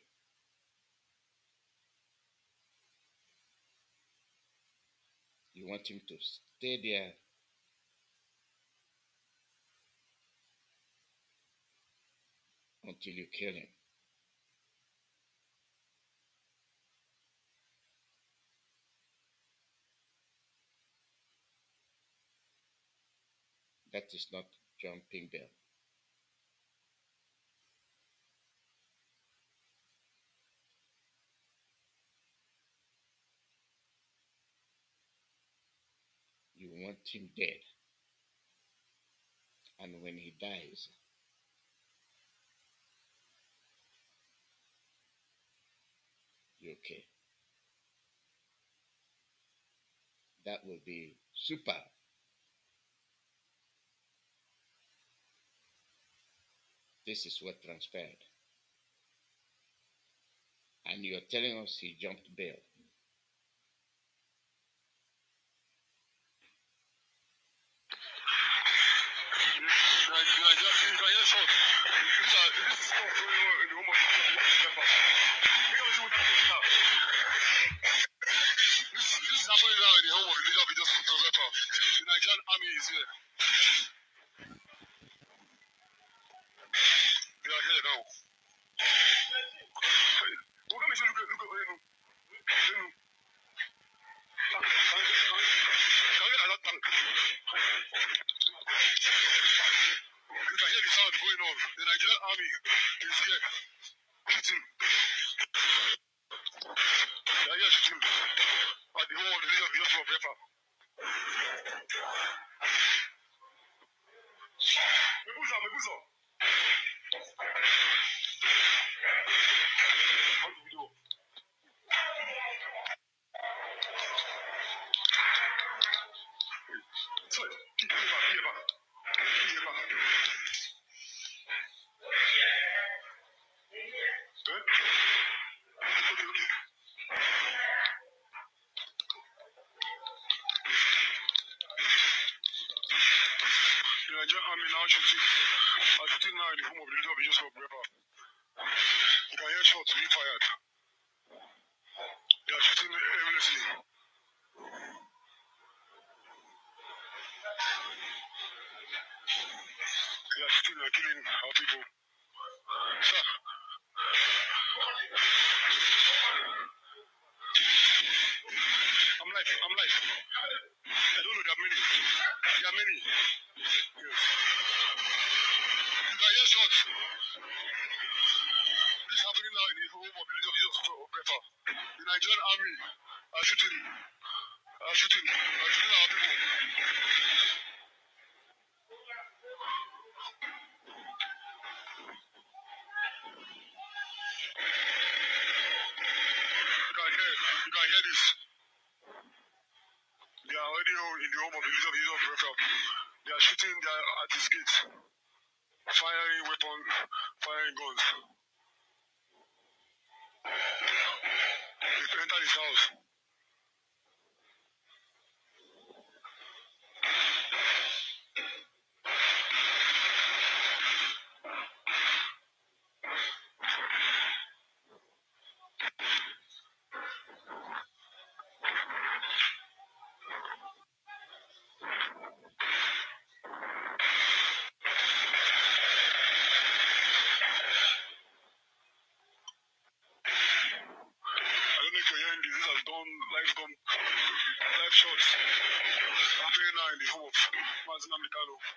You want him to stay there until you kill him. That is not jumping there. You want him dead. And when he dies, you're okay. That will be super. This is what transpired. And you're telling us he jumped bail. This is happening now in the home of the leader of the rapper. The Nigerian army is here. They are here now. Look at me, look at me. You can hear the sound going on. The Nigerian army is here. Shooting. They are here shooting. At the home of the leader of the rapper. Mebusa. How do we do? Sorry, keep back. Okay. The Nigerian army now shooting. Shooting now in the home of the leader of the rapper. You can hear shots being fired. They are shooting aimlessly. They are shooting and killing our people. Sir. I'm live. I don't know, there are many. Yes. You can hear shots. This is happening now in the home of the leader of the rapper. The Nigerian army are shooting. shooting our people. You can hear this. They are already in the home of the leader of Biafra. They are shooting at his gate, firing weapons, firing guns. They entered his house. I don't know if you're hearing this. This has done live shots happening now in the home of Mazi Nnamdi Kanu'S.